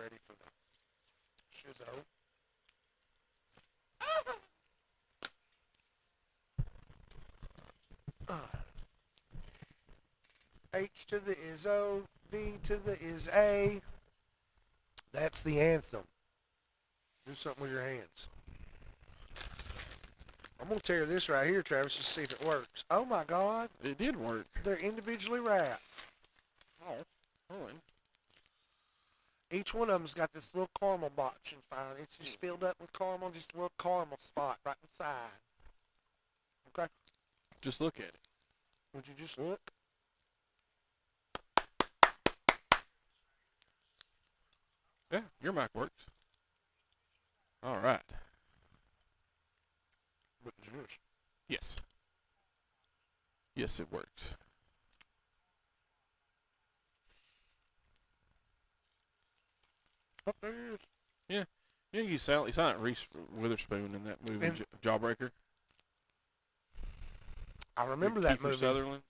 ready for the shizzo. H to the is O, V to the is A. That's the anthem. Do something with your hands. I'm going to tear this right here, Travis, just see if it works. Oh, my God. It did work. They're individually wrapped. Oh, really? Each one of them's got this little caramel box and fine. It's just filled up with caramel, just a little caramel spot right inside. Okay? Just look at it. Would you just look? Yeah, your mic works. All right. But it's yours. Yes. Yes, it works. Oh, there it is. Yeah. You sound like Reese Witherspoon in that movie, Jawbreaker. I remember that movie. Sutherland.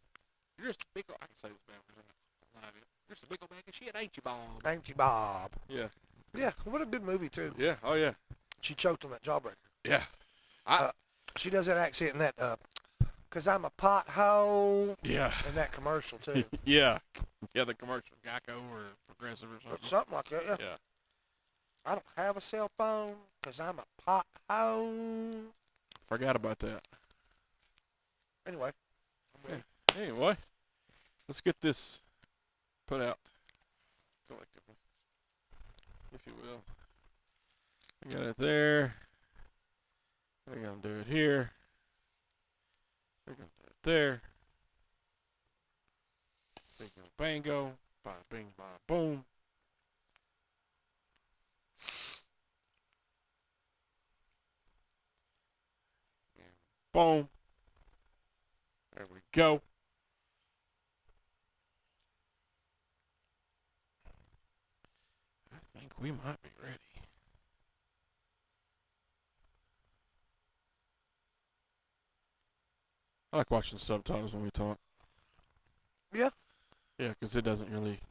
You're just a big old, I can say this bad because I'm live. You're just a big old bag of shit, ain't you, Bob? Ain't you, Bob? Yeah. Yeah, what a good movie, too. Yeah. Oh, yeah. She choked on that jawbreaker. Yeah. She does that accent in that, 'cause I'm a pothole. Yeah. In that commercial, too. Yeah. Yeah, the commercial. Geico or Progressive or something. Something like that, yeah. Yeah. I don't have a cell phone 'cause I'm a pothole. Forgot about that. Anyway. Anyway, let's get this put out collectively, if you will. I got it there. We're going to do it here. We're going to do it there. Bingo, bango. Bada bing, bada boom. Boom. There we go. I think we might be ready. I like watching subtitles when we talk. Yeah. Yeah, because it doesn't really...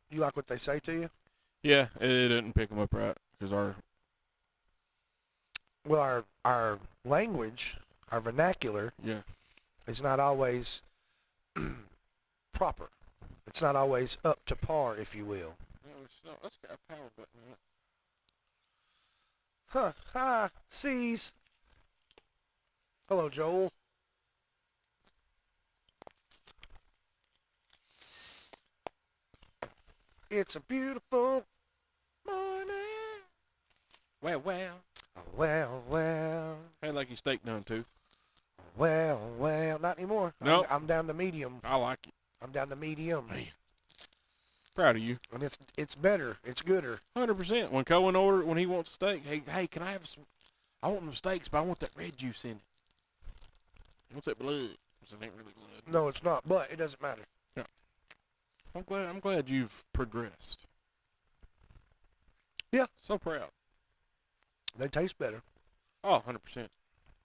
You like what they say to you? Yeah, it didn't pick them up right. Because Well, our language, our vernacular, yeah, is not always proper. It's not always up to par, if you will. No, it's not. That's got a power button on it. Huh. Hi. C's. Hello, Joel. It's a beautiful morning. Well. Well, well. Had like your steak done, too. Well. Not anymore. Nope. I'm down to medium. I like it. I'm down to medium. Man. Proud of you. And it's better. It's gooder. 100%. When Cohen ordered, when he wants steak, hey, can I have some? I want them steaks, but I want that red juice in it. He wants that blood. Because it ain't really blood. No, it's not, but it doesn't matter. Yeah. I'm glad you've progressed. Yeah. So proud. They taste better. Oh, 100%.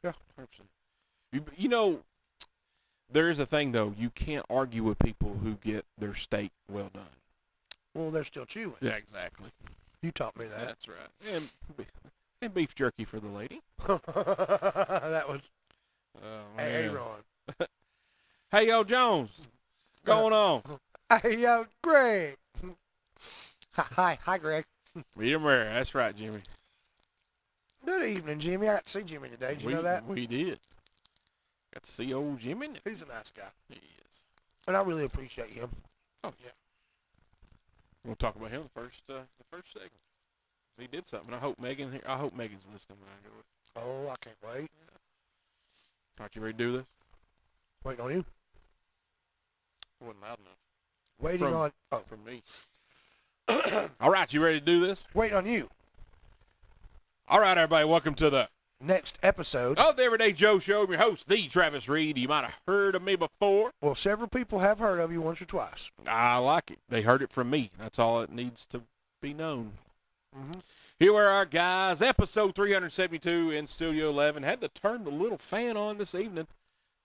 Yeah. 100%. You know, there is a thing, though. You can't argue with people who get their steak well done. Well, they're still chewing. Yeah, exactly. You taught me that. That's right. And beef jerky for the lady. That was Aaron. Hey, yo, Jones. Going on? Hey, yo, Greg. Hi, Greg. Medium rare. That's right, Jimmy. Good evening, Jimmy. I got to see Jimmy today. Did you know that? We did. Got to see old Jimmy. He's a nice guy. He is. And I really appreciate him. Oh, yeah. We'll talk about him the first segment. He did something. I hope Megan's listening when I go with. Oh, I can't wait. All right, you ready to do this? Waiting on you. It wasn't loud enough. Waiting on. Oh, from me. All right, you ready to do this? Waiting on you. All right, everybody, welcome to the next episode of the Everyday Joe Show. I'm your host, the Travis Reed. You might have heard of me before. Well, several people have heard of you once or twice. I like it. They heard it from me. That's all it needs to be known. Mm-hmm. Here are our guys. Episode 372 in Studio 11. Had to turn the little fan on this evening.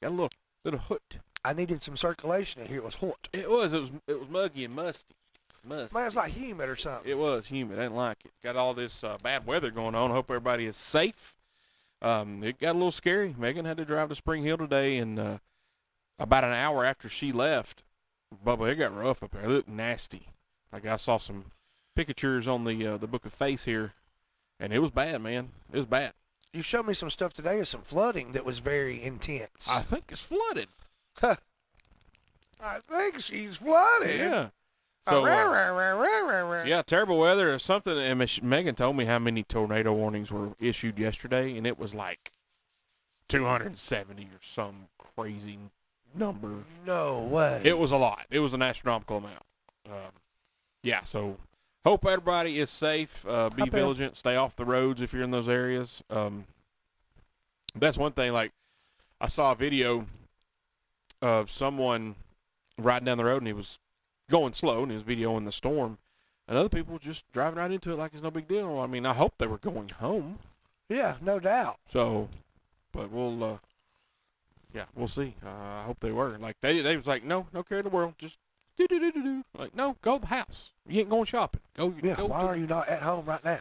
Got a little hoot. I needed some circulation in here. It was hot. It was muggy and musty. It's musty. Man, it's like humid or something. It was humid. I didn't like it. Got all this bad weather going on. Hope everybody is safe. It got a little scary. Megan had to drive to Spring Hill today, and about an hour after she left, Bubba, it got rough up there. It looked nasty. Like I saw some pictures on the Book of Face here, and it was bad, man. It was bad. You showed me some stuff today of some flooding that was very intense. I think it's flooded. I think she's flooded. Yeah. So, So, yeah, terrible weather or something. And Megan told me how many tornado warnings were issued yesterday, and it was like 270 or some crazy number. No way. It was a lot. It was an astronomical amount. Yeah, so hope everybody is safe. Be vigilant. Stay off the roads if you're in those areas. That's one thing. Like, I saw a video of someone riding down the road, and he was going slow, and he was videoing the storm. And other people just driving right into it like it's no big deal. I mean, I hope they were going home. Yeah, no doubt. So, but we'll see. I hope they were. Like, they was like, no care in the world. Just do. Like, no, go to the house. You ain't going shopping. Go. Why are you not at home right now?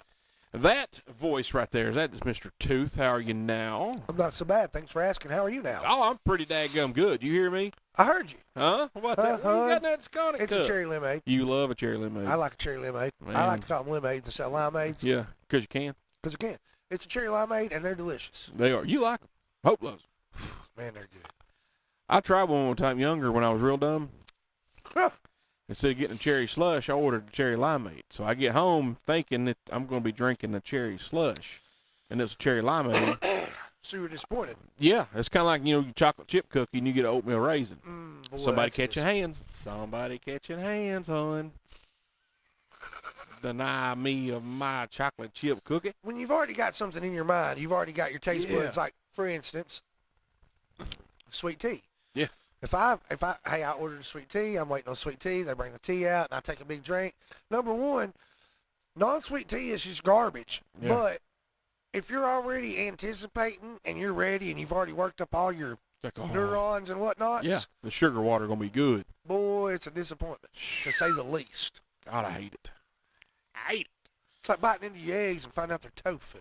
That voice right there, that is Mr. Tooth. How are you now? I'm not so bad. Thanks for asking. How are you now? Oh, I'm pretty daggum good. You hear me? I heard you. Huh? What about that? What you got in that Scottish It's cup? a cherry lemonade. You love a cherry lemonade. I like a cherry lemonade. Man. I like to call them lemonades instead of limeades. Yeah, because you can. Because I can. It's a cherry limeade, and they're delicious. They are. You like them. Hope loves them. Man, they're good. I tried one time younger when I was real dumb. Instead of getting a cherry slush, I ordered a cherry limeade. So I get home thinking that I'm going to be drinking a cherry slush, and it's a cherry limeade. So you were disappointed. Yeah, it's kind of like, your chocolate chip cookie and you get an oatmeal raisin. Boy, Somebody catching hands. Somebody catching hands, hon. Deny me of my chocolate chip cookie. When you've already got something in your mind, you've already got your taste buds. Like, for instance, sweet tea. Yeah. If I ordered a sweet tea, I'm waiting on sweet tea. They bring the tea out, and I take a big drink. Number one, non-sweet tea is just garbage. Yeah. But if you're already anticipating and you're ready and you've already worked up all your neurons and whatnots, yeah, the sugar water gonna be good. Boy, it's a disappointment, to say the least. God, I hate it. I hate it. It's like biting into your eggs and finding out they're tofu.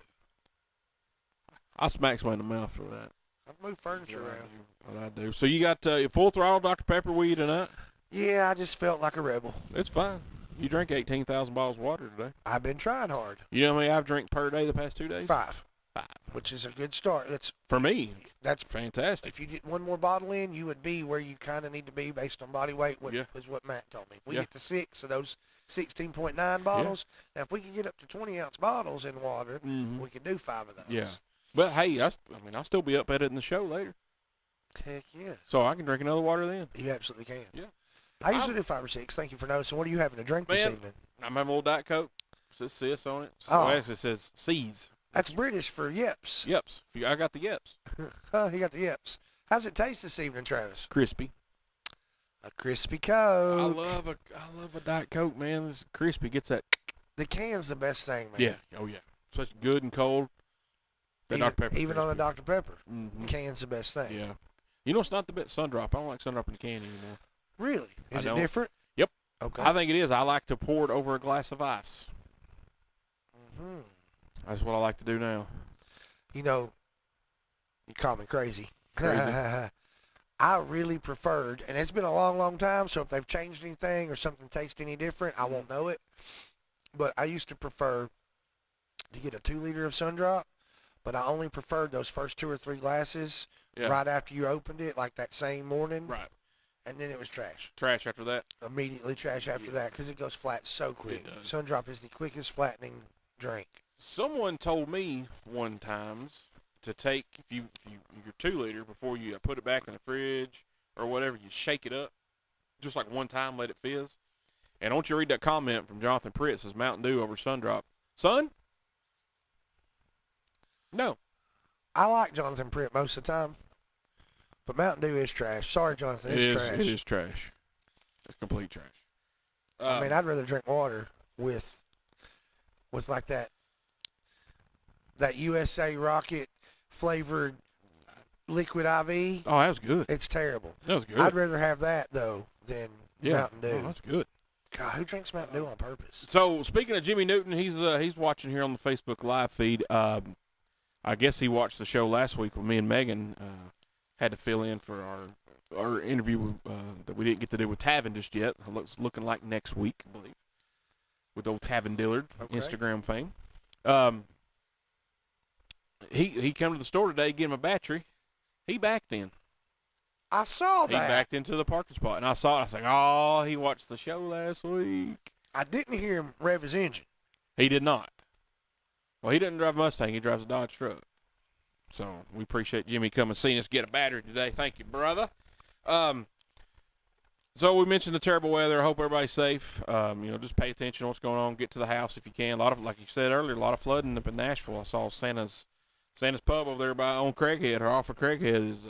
I smack somebody in the mouth for that. I've moved furniture around. What I do. So you got full throttle Dr. Pepper with you tonight? Yeah, I just felt like a rebel. It's fine. You drank 18,000 bottles of water today. I've been trying hard. You know how many I've drank per day the past 2 days? 5. Which is a good start. For me, that's fantastic. If you get one more bottle in, you would be where you kind of need to be based on body weight, is what Matt told me. We get to 6 of those 16.9 bottles. Yeah. Now, if we can get up to 20-ounce bottles in water, we can do 5 of those. Yeah. But, hey, I'll still be up editing the show later. Heck yeah. So I can drink another water then. You absolutely can. Yeah. I usually do 5 or 6. Thank you for noticing. What are you having to drink this evening? I'm having a little Diet Coke. It says sis on it. So actually it says C's. That's British for yips. Yips. I got the yips. Oh, you got the yips. How's it taste this evening, Travis? Crispy. A crispy Coke. I love a Diet Coke, man. It's crispy. Gets that. The can's the best thing, man. Yeah. Oh, yeah. Such good and cold. Dr. Pepper. Even on a Dr. Pepper. The can's the best thing. Yeah. You know, it's not the best Sundrop. I don't like Sundrop in the can anymore. Really? Is it different? Yep. Okay. I think it is. I like to pour it over a glass of ice. That's what I like to do now. You know, you call me crazy. I really preferred, and it's been a long, long time, so if they've changed anything or something tastes any different, I won't know it. But I used to prefer to get a 2 liter of Sundrop, but I only preferred those first 2 or 3 glasses right after you opened it, like that same morning. Right. And then it was trash. Trash after that? Immediately trash after that, because it goes flat so quick. Sundrop is the quickest flattening drink. Someone told me one time to take, if your 2 liter, before you put it back in the fridge or whatever, you shake it up just like one time, let it fizz. And don't you read that comment from Jonathan Pritt, says Mountain Dew over Sundrop. Son? No. I like Jonathan Pritt most of the time, but Mountain Dew is trash. Sorry, Jonathan, it's trash. It is trash. It's complete trash. I mean, I'd rather drink water with like that USA Rocket flavored liquid IV. Oh, that was good. It's terrible. That was good. I'd rather have that though than Mountain Dew. Oh, that's good. God, who drinks Mountain Dew on purpose? So speaking of Jimmy Newton, he's watching here on the Facebook live feed. I guess he watched the show last week with me and Megan. Had to fill in for our interview that we didn't get to do with Tavin just yet. It's looking like next week, I believe, with old Tavin Dillard, Instagram fame. He come to the store today, get him a battery. He backed in. I saw that. He backed into the parking spot, and I saw it. I was like, oh, he watched the show last week. I didn't hear him rev his engine. He did not. Well, he doesn't drive a Mustang. He drives a Dodge truck. So we appreciate Jimmy coming and seeing us get a battery today. Thank you, brother. So we mentioned the terrible weather. I hope everybody's safe. Just pay attention to what's going on. Get to the house if you can. A lot of, like you said earlier, a lot of flooding up in Nashville. I saw Santa's Pub over there on Craighead, or off of Craighead, is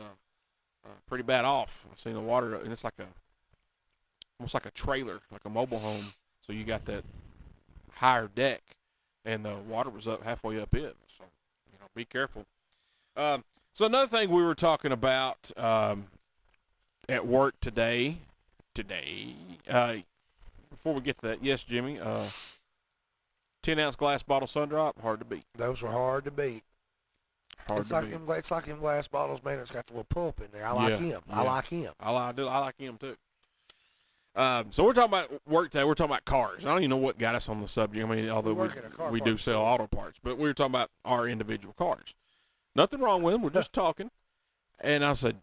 pretty bad off. I've seen the water, and it's almost like a trailer, like a mobile home. So you got that higher deck, and the water was up halfway up it. So be careful. So another thing we were talking about at work today, before we get to that, yes, Jimmy, 10-ounce glass bottle sun drop, hard to beat. Those were hard to beat. It's like them glass bottles, man. It's got the little pulp in there. I like him. Yeah. I like him. I like him too. So we're talking about work today. We're talking about cars. I don't even know what got us on the subject. I mean, although we do sell auto parts, but we were talking about our individual cars. Nothing wrong with them. We're just talking. And I said,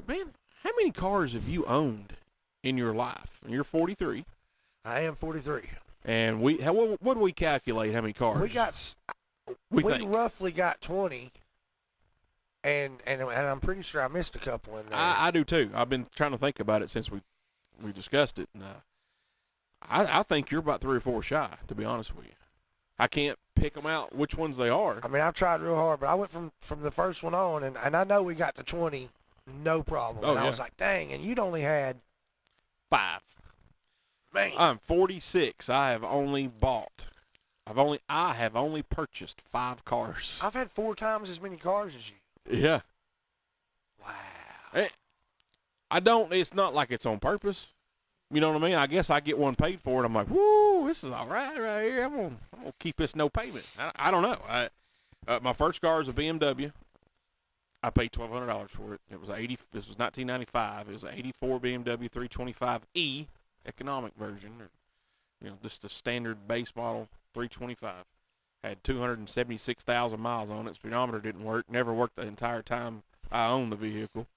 man, how many cars have you owned in your life? And you're 43. I am 43. And what do we calculate? How many cars? We roughly got 20. And I'm pretty sure I missed a couple in there. I do too. I've been trying to think about it since we discussed it. And, I think you're about 3 or 4 shy, to be honest with you. I can't pick them out which ones they are. I mean, I've tried real hard, but I went from the first one on, and I know we got to 20, no problem. Oh, and I was like, dang, and you'd only had 5. Man. I'm 46. I have only purchased 5 cars. I've had 4 times as many cars as you. Yeah. Wow. It's not like it's on purpose. You know what I mean? I guess I get one paid for it. I'm like, woo, this is all right here. I'm gonna keep this no payment. I don't know. My first car is a BMW. I paid $1,200 for it. It was This was 1995. It was an '84 BMW 325e economic version, or just the standard base model 325. Had 276,000 miles on it. Speedometer didn't work. Never worked the entire time I owned the vehicle.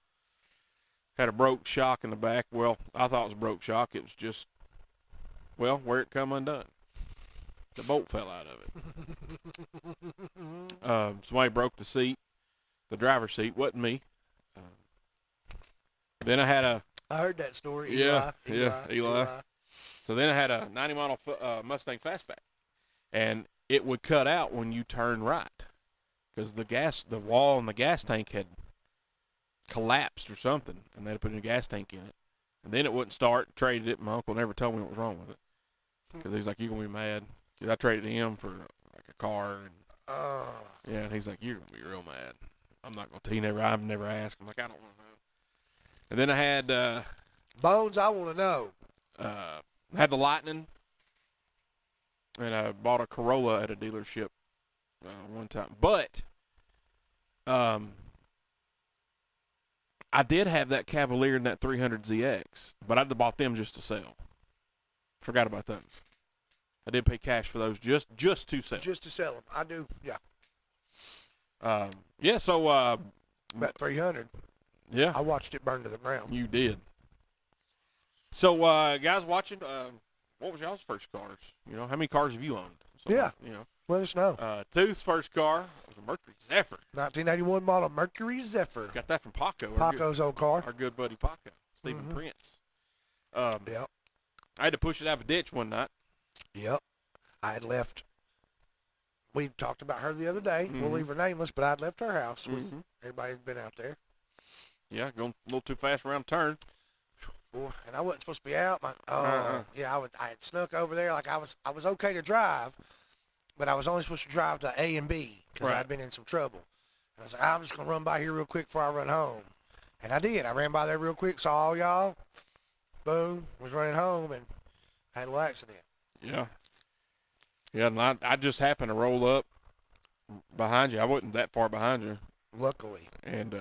Had a broke shock in the back. Well, I thought it was a broke shock. It was just, where it come undone. The bolt fell out of it. Somebody broke the seat. The driver's seat. Wasn't me. Then I had I heard that story. Eli. So then I had a 90-model Mustang Fastback. And it would cut out when you turn right. Because the wall in the gas tank had collapsed or something, and they had to put a new gas tank in it. And then it wouldn't start. Traded it. My uncle never told me what was wrong with it, because he's like, "You're gonna be mad." Because I traded him for like a car, and and he's like, "You're gonna be real mad." I'm not gonna tell you. I've never asked. I'm like, I don't want to know. And then I had Bones. I want to know. Had the Lightning, and I bought a Corolla at a dealership one time, but I did have that Cavalier and that 300ZX, but I'd have bought them just to sell. Forgot about those. I did pay cash for those just to sell. Just to sell them. I do, yeah. So about 300. Yeah. I watched it burn to the ground. You did. So, guys watching, what was y'all's first cars? How many cars have you owned? Let us know. Tooth's first car was a Mercury Zephyr. 1981 model Mercury Zephyr. Got that from Paco. Paco's old car. Our good buddy Paco, Stephen Prince. Yep. I had to push it out of a ditch one night. Yep. I had left. We talked about her the other day. Mm-hmm. We'll leave her nameless, but I'd left her house with everybody who's been out there. Yeah, going a little too fast around the turn. And I wasn't supposed to be out. I had snuck over there. Like I was okay to drive, but I was only supposed to drive to A and B because I'd been in some trouble. And I was like, I'm just gonna run by here real quick before I run home. And I did. I ran by there real quick, saw all y'all. Boom, was running home, and Had a little accident. Yeah. Yeah, and I just happened to roll up behind you. I wasn't that far behind you. Luckily. And,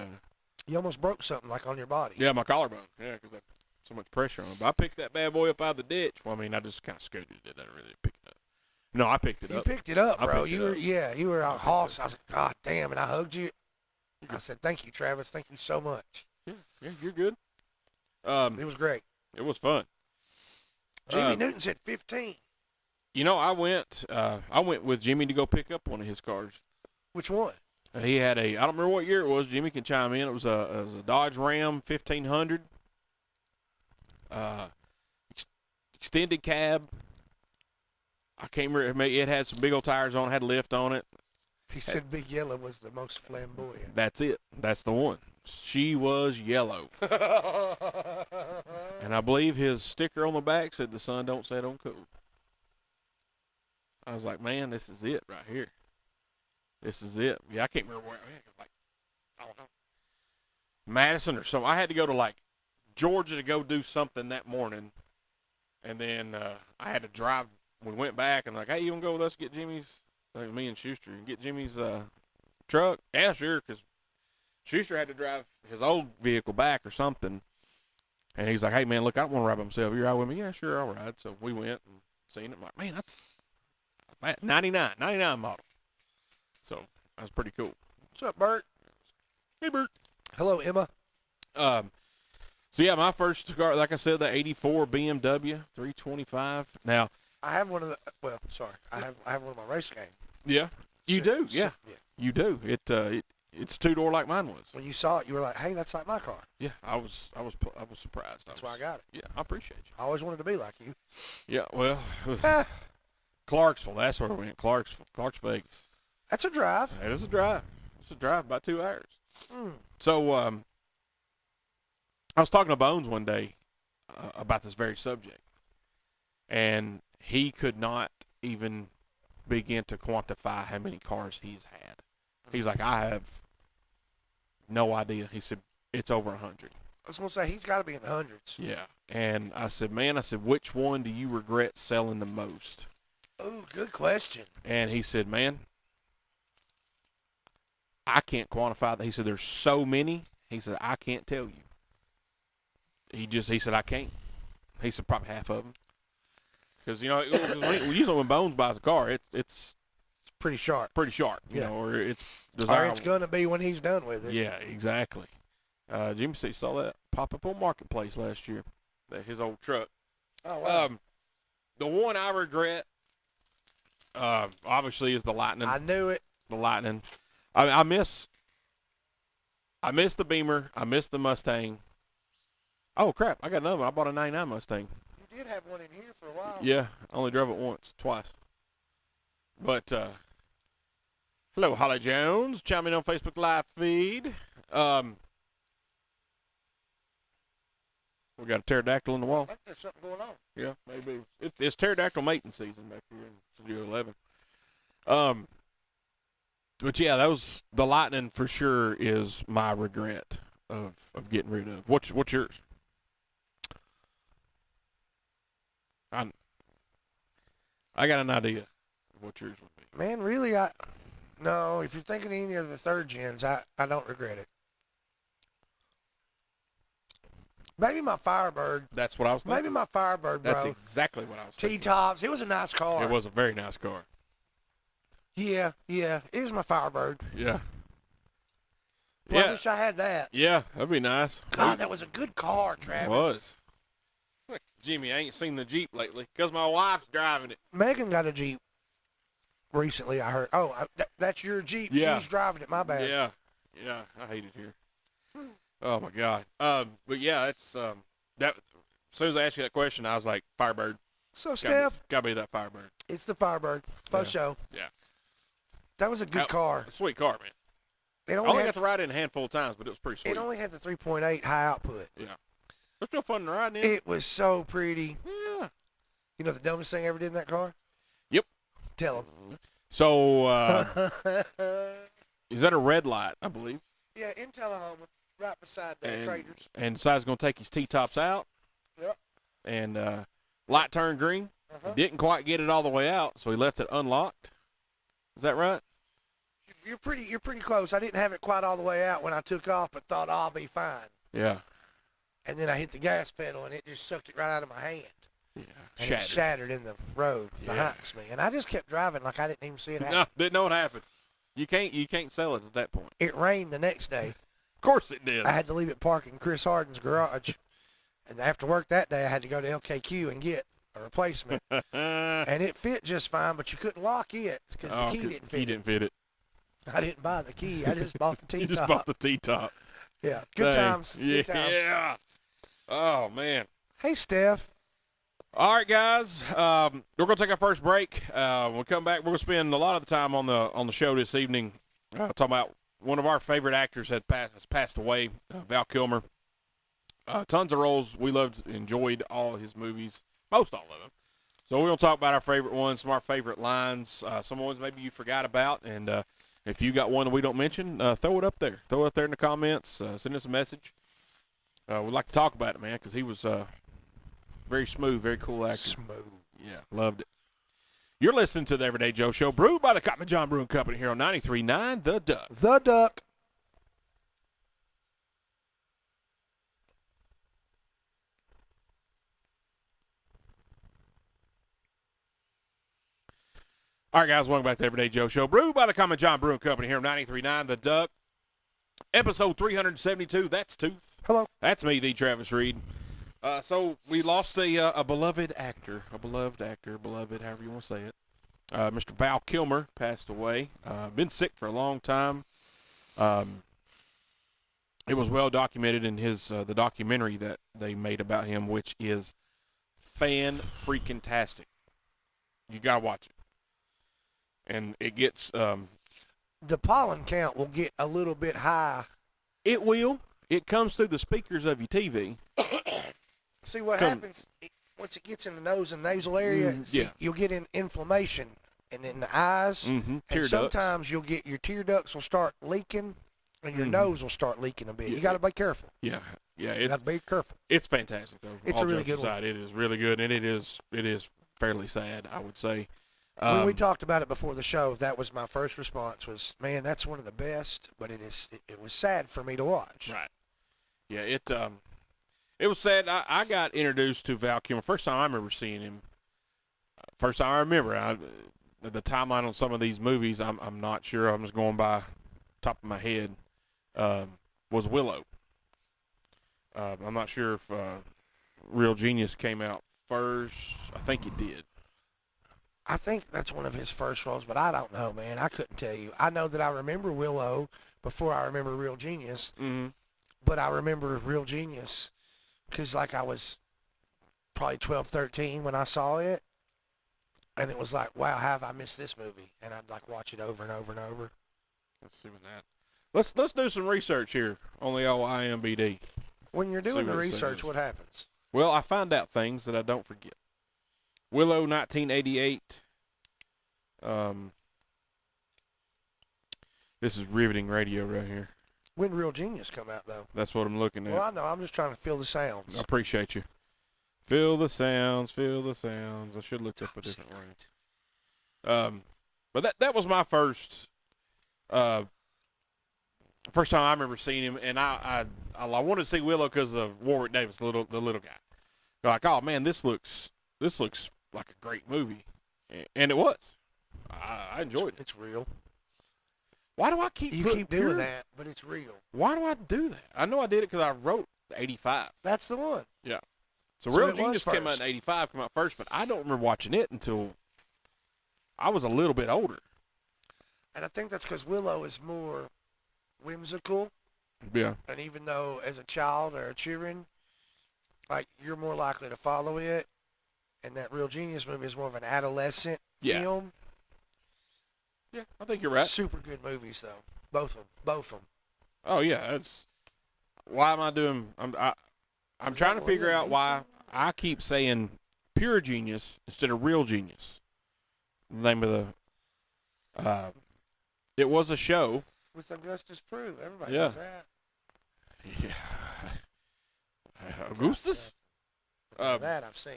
You almost broke something like on your body. yeah, my collarbone. Yeah, because I had so much pressure on it. But I picked that bad boy up out of the ditch. Well, I mean, I just kind of scooted it. I didn't really pick it up. No, I picked it You up. picked it up, I bro. picked it You were, up. yeah, you were I a picked hoss. it I was like, God damn, and I hugged you. I said, thank you, Travis. Thank you so much. Yeah, you're good. It was great. It was fun. Jimmy Newton said 15. You know, I went with Jimmy to go pick up one of his cars. Which one? He had I don't remember what year it was. Jimmy can chime in. It was a Dodge Ram 1500. Extended cab. I can't remember. It had some big old tires on it, had a lift on it. He said Big Yellow was the most flamboyant. That's it. That's the one. She was yellow. And I believe his sticker on the back said the sun don't set on cool. I was like, man, this is it right here. This is it. Yeah, I can't remember where. I don't know. Madison or something. I had to go to like Georgia to go do something that morning. And then I had to drive. We went back and like, hey, you want to go with us get Jimmy's, like me and Schuster, and get Jimmy's truck? Yeah, sure, because Schuster had to drive his old vehicle back or something. And he's like, hey, man, look, I don't want to ride by myself. You ride with me? Yeah, sure, I'll ride. So we went and seen it. I'm like, man, that's 99 model. So that was pretty cool. What's up, Bert? Hey, Bert. Hello, Emma. So, yeah, my first car, like I said, the 84 BMW 325. Now, I have one of the. Well, sorry, I have one of my race game. yeah, you do. Yeah, Yeah. you do. It's two-door like mine was. When you saw it, you were like, "Hey, that's like my car." Yeah, I was surprised. That's why I got it. Yeah, I appreciate you. I always wanted to be like you. Yeah, well, Clarksville, that's where we went. Clarks Vegas. That's a drive. It is a drive. It's a drive about 2 hours. Mm. So, I was talking to Bones one day about this very subject, and he could not even begin to quantify how many cars he's had. He's like, I have no idea. He said, it's over 100. I was going to say, he's got to be in the hundreds. Yeah. And I said, man, which one do you regret selling the most? Oh, good question. And he said, man, I can't quantify that. He said, there's so many. He said, I can't tell you. He said, I can't. He said, probably half of them. Because, usually when Bones buys a car, it's pretty sharp. Pretty sharp, you Yeah. know, or it's Or desirable. it's going to be when he's done with it. Yeah, exactly. Jimmy saw that pop up on Marketplace last year, his old truck. Oh, wow. The one I regret, obviously, is the Lightning. I knew it. The Lightning. I miss the Beamer. I miss the Mustang. Oh, crap. I got another one. I bought a 99 Mustang. You did have one in here for a while. Yeah, I only drove it twice. But, hello, Holly Jones. Chime in on Facebook Live feed. We got a pterodactyl in the I wall. think there's something going on. Yeah, maybe. It's pterodactyl mating season back here in Studio 11. But, yeah, the Lightning for sure is my regret of getting rid of. What's yours? I got an idea of what yours would be. Man, really, no, if you're thinking any of the third gens, I don't regret it. Maybe my Firebird. That's what I was thinking. Maybe my Firebird, bro. That's exactly what I was thinking. T-tops. It was a nice car. It was a very nice car. Yeah. It is my Firebird. Yeah. Well, I wish I had that. Yeah, that'd be nice. God, that was a good car, Travis. It was. Look, Jimmy, I ain't seen the Jeep lately because my wife's driving it. Megan got a Jeep recently, I heard. Oh, that's your Jeep. Yeah. She's driving it. My bad. Yeah. I hate it here. Oh my God. But yeah, it's that. As soon as I asked you that question, I was like, Firebird. So, Steph, Gotta be that Firebird. it's the Firebird. For show. Yeah. That was a good car. Sweet car, man. It I only got to ride it a handful of times, but it was pretty sweet. It only had the 3.8 high output. Yeah. It's still fun to ride in. It was so pretty. Yeah. You know the dumbest thing I ever did in that car? Yep. Tell him. So, is that a red light, I believe? Yeah, in Tullahoma, right beside the Traders. And decides going to take his T-tops out. Yep. And Light turned green. He didn't quite get it all the way out, so he left it unlocked. Is that right? You're pretty close. I didn't have it quite all the way out when I took off, but thought, oh, I'll be fine. Yeah. And then I hit the gas pedal, and it just sucked it right out of my hand. Yeah. And it shattered in the road behind me. And I just kept driving like I didn't even see it happen. No, didn't know what happened. You can't sell it at that point. It rained the next day. Of course it did. I had to leave it parked in Chris Harden's garage. And after work that day, I had to go to LKQ and get a replacement. And it fit just fine, but you couldn't lock it because the key didn't fit He didn't fit it. I didn't buy the key. I just bought the T-top. You just bought the T-top. Yeah. Good times. Yeah. Good times. Yeah. Oh, man. Hey, Steph. All right, guys. We're going to take our first break. When we come back, we're going to spend a lot of the time on the show this evening talking about one of our favorite actors has passed away, Val Kilmer. Tons of roles. We enjoyed all his movies, most all of them. So we're going to talk about our favorite ones, some of our favorite lines, some ones maybe you forgot about. And if you got one that we don't mention, throw it up there. Throw it up there in the comments. Send us a message. We'd like to talk about it, man, because he was very smooth, very cool actor. Smooth. Yeah, loved it. You're listening to the Everyday Joe Show, brewed by the Cotton John Brewing Company here on 93.9 The Duck. The Duck. All right, guys, welcome back to the Everyday Joe Show, brewed by the Common John Brewing Company here on 93.9 The Duck. Episode 372, that's Tooth. Hello. That's me, the Travis Reed. So we lost a beloved actor, beloved, however you want to say it. Mr. Val Kilmer passed away. Been sick for a long time. It was well documented in the documentary that they made about him, which is fan-freaking-tastic. You got to watch it. And it gets the pollen count will get a little bit high. It will. It comes through the speakers of your TV. See what happens once it gets in the nose and nasal area. You'll get inflammation and in the eyes. And sometimes you'll get your tear ducts will start leaking, and your nose will start leaking a bit. You got to be careful. Yeah. You got to be careful. It's fantastic though. It's a really good one. It is really good, and it is fairly sad, I would say. When we talked about it before the show, that was my first response was, man, that's one of the best, but it was sad for me to watch. Right. Yeah, it was sad. I got introduced to Val Kilmer. First time I remember seeing him, the timeline on some of these movies, I'm not sure. I'm just going by top of my head, was Willow. I'm not sure if Real Genius came out first. I think it did. I think that's one of his first roles, but I don't know, man. I couldn't tell you. I know that I remember Willow before I remember Real Genius, but I remember Real Genius because, like, I was probably 12, 13 when I saw it, and it was like, wow, how have I missed this movie? And I'd, like, watch it over and over and over. Let's see what that. Let's do some research here on the old IMBD. When you're doing the research, what happens? Well, I find out things that I don't forget. Willow, 1988. This is riveting radio right here. When Real Genius come out, though? That's what I'm looking at. Well, I know. I'm just trying to feel the sounds. I appreciate you. Feel the sounds. Feel the sounds. I should look up a different way. But that was my first time I remember seeing him, and I wanted to see Willow because of Warwick Davis, the little guy. Like, oh man, this looks like a great movie, and it was. I enjoyed it. It's real. Why do I keep doing that? But it's real. Why do I do that? I know I did it because I wrote 85. That's the one. Yeah. So Real Genius came out in 85, came out first, but I don't remember watching it until I was a little bit older. And I think that's because Willow is more whimsical. Yeah. And even though as a child or a children, like, you're more likely to follow it, and that Real Genius movie is more of an adolescent film. Yeah, I think you're right. Super good movies, though. Both of them. Oh yeah, that's why am I doing? I'm trying to figure out why I keep saying Pure Genius instead of Real Genius. The name of the it was a show with Augustus Prue. Everybody knows that. Yeah. Augustus. That I've seen.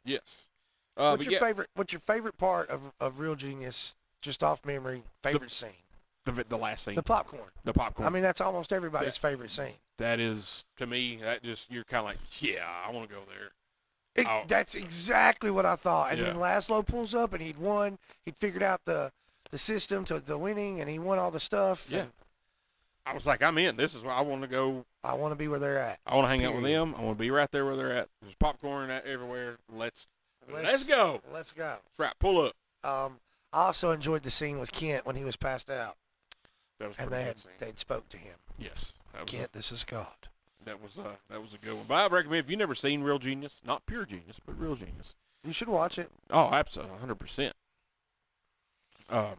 Yes. What's your favorite? What's your favorite part of Real Genius? Just off memory, favorite scene. The last scene. The popcorn. The popcorn. I mean, that's almost everybody's favorite scene. That is, to me, that just, you're kind of like, yeah, I want to go there. That's exactly what I thought. And Yeah. then Laszlo pulls up, and he'd won. He'd figured out the system to the winning, and he won all the stuff. Yeah. I was like, I'm in. This is where I want to go. I want to be where they're at. I want to hang out with them. I want to be right there where they're at. There's popcorn everywhere. Let's go. Let's go. That's right. Pull up. I also enjoyed the scene with Kent when he was passed out, That was and pretty good scene. they'd spoke to him. Yes. Kent, this is God. That was a good one. But I recommend, if you've never seen Real Genius, not Pure Genius, but Real Genius. You should watch it. Oh, absolutely, 100%.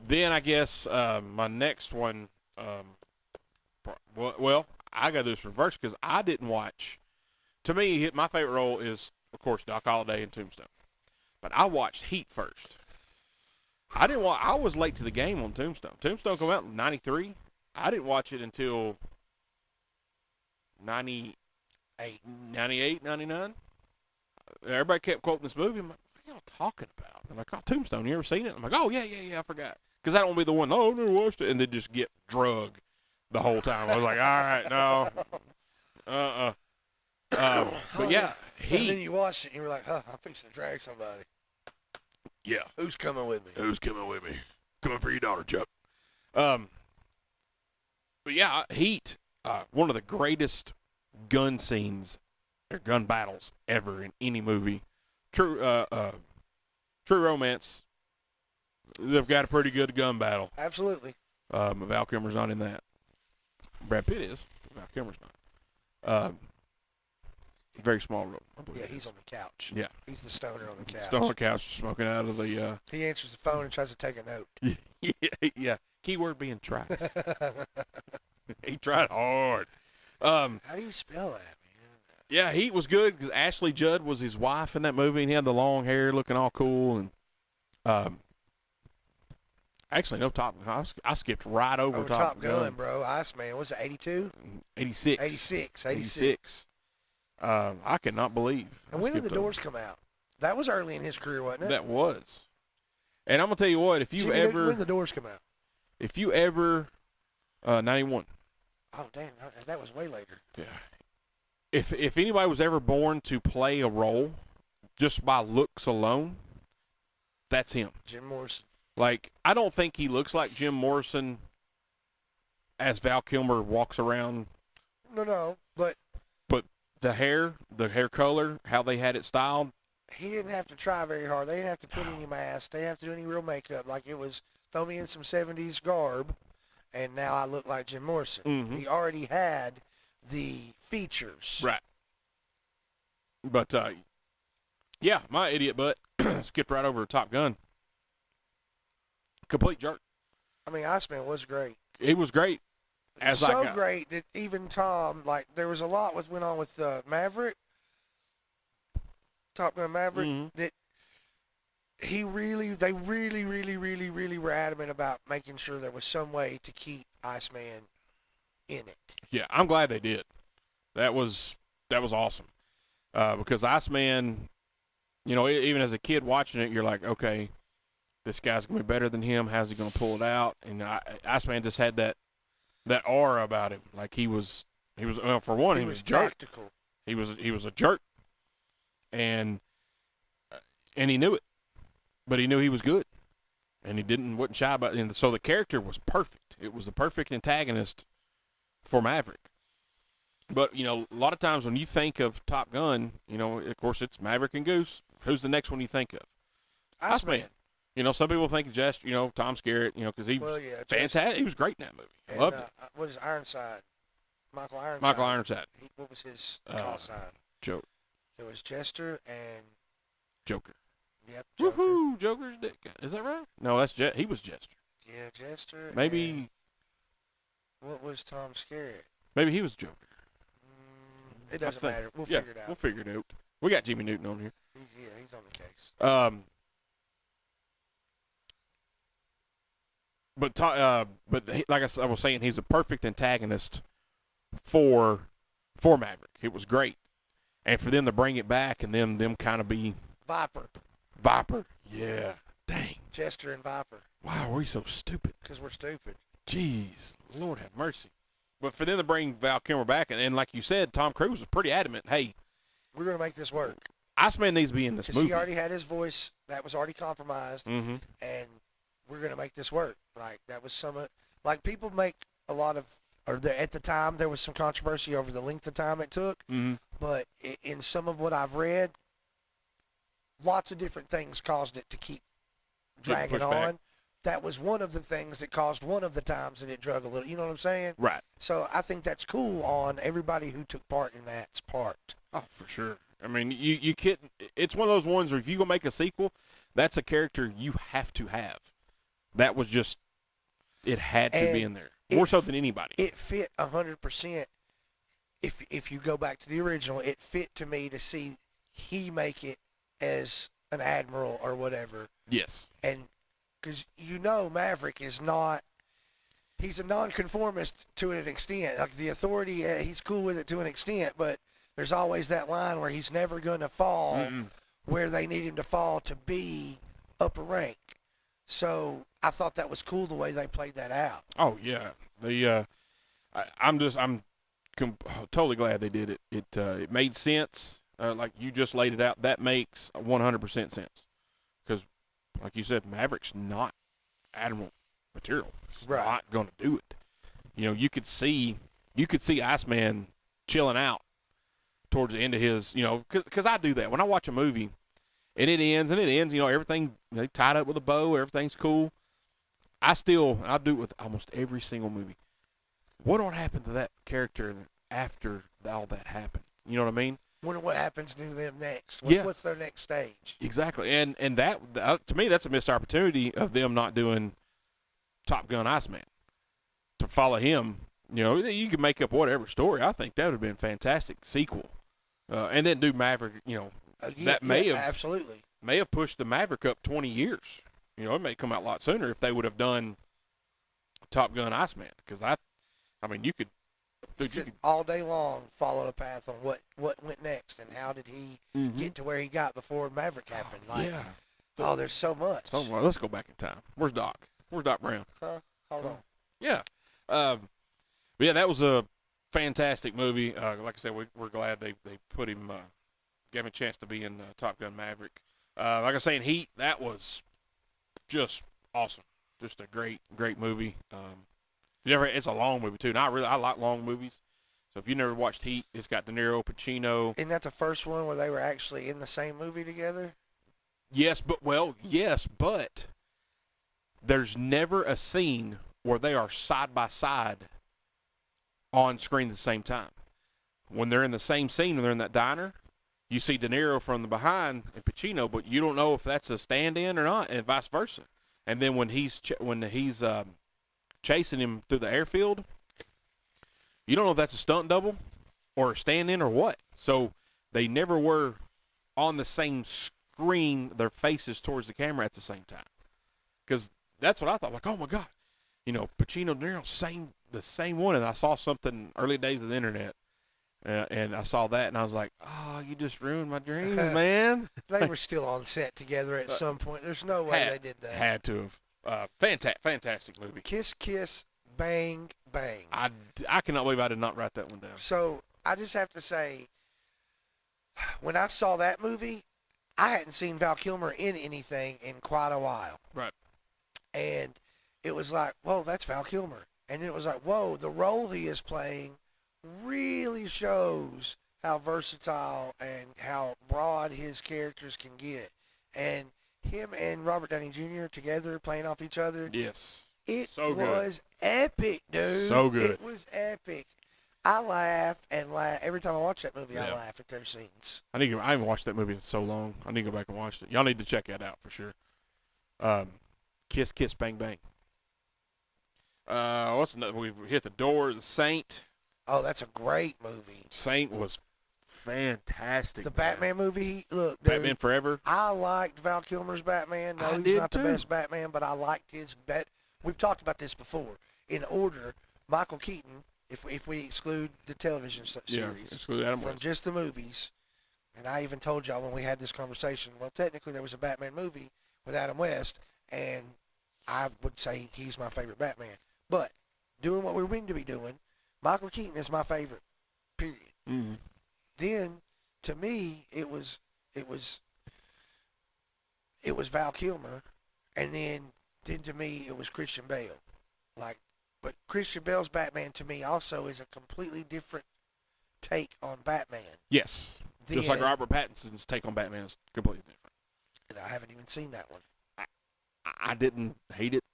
Then I guess my next one, well, I got to do this reverse because I didn't watch. To me, my favorite role is, of course, Doc Holliday in Tombstone. But I watched Heat first. I didn't watch. I was late to the game on Tombstone. Tombstone came out in '93. I didn't watch it until 98, 99. Everybody kept quoting this movie. I'm like, what are y'all talking about? I'm like, oh, Tombstone, you ever seen it? I'm like, oh, yeah, I forgot. Because that won't be the one, oh, I never watched it. And then just get drug the whole time. I was like, all right, no. But yeah, And then you watched it, and you were like, huh, I'm fixing to drag somebody. Yeah. Who's coming with me? Who's coming with me? Coming for your daughter, Chuck. But yeah, Heat, one of the greatest gun scenes or gun battles ever in any movie. True Romance. They've got a pretty good gun battle. Absolutely. Val Kilmer's not in that. Brad Pitt is. Val Kilmer's not. Very small role. I believe. Yeah, he's on the couch. Yeah. He's the stoner on the couch. Still on the couch, smoking out of the. He answers the phone and tries to take a note. Yeah. Keyword being tries. He tried hard. How do you spell that, man? Yeah, Heat was good because Ashley Judd was his wife in that movie, and he had the long hair, looking all cool. And actually, no Top Gun. I skipped right over Top Gun, bro. Iceman. Was it 82? 86. 86. I cannot believe. And when did The Doors come out? That was early in his career, wasn't it? That was. And I'm gonna tell you what, if you Jimmy, ever, when did The Doors come out? if you ever, 91. Oh, damn, that was way later. Yeah. If anybody was ever born to play a role just by looks alone, that's him. Jim Morrison. Like, I don't think he looks like Jim Morrison as Val Kilmer walks around. No, but the hair color, how they had it styled. He didn't have to try very hard. They didn't have to put any mask. They didn't have to do any real makeup. Like, it was, throw me in some 70s garb, and now I look like Jim Morrison. Mm-hmm. He already had the features. Right. But, yeah, my idiot butt skipped right over to Top Gun. Complete jerk. I mean, Iceman was great. He was great. Great that even Tom, like, there was a lot went on with Maverick, Top Gun Maverick, mm-hmm. that they really were adamant about making sure there was some way to keep Iceman in it. Yeah, I'm glad they did. That was awesome. Because Iceman, you know, even as a kid watching it, you're like, okay, this guy's going to be better than him. How's he going to pull it out? And Iceman just had that aura about him. Like, he was well, for one, he was a jerk. Tactical. He was a jerk. And he knew it. But he knew he was good. And he wasn't shy about it. And so the character was perfect. It was the perfect antagonist for Maverick. But, you know, a lot of times when you think of Top Gun, you know, of course, it's Maverick and Goose. Who's the next one you think of? Iceman. You know, some people think just, you know, Tom Skerritt, you know, because he was fantastic. He was great in that movie. And, loved it. What is Ironside? Michael Ironside. Michael Ironside. What was his call sign? Joker. There was Jester and Joker. Yep. Joker. Woohoo! Joker's dick. Is that right? No, he was Jester. Yeah, Jester. Maybe. What was Tom Skerritt? Maybe he was Joker. It doesn't matter. We'll figure it out. We'll figure it out. We got Jimmy Newton on here. He's on the case. But like I was saying, he's a perfect antagonist for Maverick. It was great, and for them to bring it back and them kind of be Viper. Yeah. Dang. Jester and Viper. Why are we so stupid? Because we're stupid. Jeez. Lord have mercy. But for them to bring Val Kilmer back, and like you said, Tom Cruise was pretty adamant, hey, we're going to make this work. Iceman needs to be in this movie. He already had his voice. That was already compromised. Mm-hmm. And we're going to make this work. Like, that was like, people make a lot of, at the time, there was some controversy over the length of time it took. Mm-hmm. But in some of what I've read, lots of different things caused it to keep dragging on. Back. That was one of the things that caused one of the times that it drug a little. You know what I'm saying? Right. So I think that's cool on everybody who took part in that's part. Oh, for sure. I mean, you can't. It's one of those ones where if you go make a sequel, that's a character you have to have. That was just, it had to be in there more so than anybody. It fit 100%. If you go back to the original, it fit to me to see he make it as an admiral or whatever. Yes. And because Maverick is not, he's a nonconformist to an extent. Like the authority, he's cool with it to an extent, but there's always that line where he's never going to fall where they need him to fall to be upper rank. So I thought that was cool the way they played that out. Oh yeah, I'm totally glad they did it. It made sense. Like you just laid it out, that makes 100% sense. Because, like you said, Maverick's not Admiral material. He's not going to do it. You could see Iceman chilling out towards the end of his, because I do that. When I watch a movie and it ends, everything, they tied up with a bow, everything's cool. I'll do it with almost every single movie. What don't happen to that character after all that happened? You know what I mean? Wonder what happens to them next. What's their next stage? Exactly. And that, to me, that's a missed opportunity of them not doing Top Gun Iceman. To follow him, you can make up whatever story. I think that would have been a fantastic sequel. And then do Maverick, absolutely may have pushed the Maverick up 20 years. It may come out a lot sooner if they would have done Top Gun Iceman. Because you could all day long follow the path on what went next and how did he get to where he got before Maverick happened. There's so much. Let's go back in time. Where's Doc? Where's Doc Brown? Hold on. Yeah. But yeah, that was a fantastic movie. Like I said, we're glad they put him, gave him a chance to be in Top Gun Maverick. Like I was saying, Heat, that was just awesome. Just a great movie. It's a long movie too, and I like long movies. So if you never watched Heat, it's got De Niro, Pacino. Isn't that the first one where they were actually in the same movie together? Yes, but there's never a scene where they are side by side on screen at the same time. When they're in the same scene and they're in that diner, you see De Niro from the behind and Pacino, but you don't know if that's a stand-in or not, and vice versa. And then when he's chasing him through the airfield, you don't know if that's a stunt double or a stand-in or what. So they never were on the same screen, their faces towards the camera at the same time. Because that's what I thought. Like, oh my God, Pacino, De Niro, the same one. And I saw something early days of the internet, and I saw that, and I was like, oh, you just ruined my dream, man. They were still on set together at some point. There's no way they did that. Had to have. Fantastic movie. Kiss, kiss, bang, bang. I cannot believe I did not write that one down. So I just have to say, when I saw that movie, I hadn't seen Val Kilmer in anything in quite a while. Right. And it was like, whoa, that's Val Kilmer. And it was like, whoa, the role he is playing really shows how versatile and how broad his characters can get. And him and Robert Downey Jr. together playing off each other. Yes. It so was epic, dude. So good. It was epic. I laugh and laugh. Every time I watch that movie, I laugh at their scenes. I haven't watched that movie in so long. I need to go back and watch it. Y'all need to check that out for sure. Kiss, Kiss, Bang, Bang. What's another? We hit the door. The Saint. Oh, that's a great movie. Saint was fantastic. The Batman movie. Look, dude, Batman Forever. I liked Val Kilmer's Batman. No, he's not the best Batman, but I liked his We've talked about this before. In order, Michael Keaton, if we exclude the television series exclude Adam from West. just the movies, and I even told y'all when we had this conversation, well, technically there was a Batman movie with Adam West, and I would say he's my favorite Batman. But doing what we're going to be doing, Michael Keaton is my favorite, period. Mm-hmm. Then, to me, it was Val Kilmer, and then to me it was Christian Bale. But Christian Bale's Batman to me also is a completely different take on Batman. Yes. Just like Robert Pattinson's take on Batman is completely different. And I haven't even seen that one. I didn't hate it.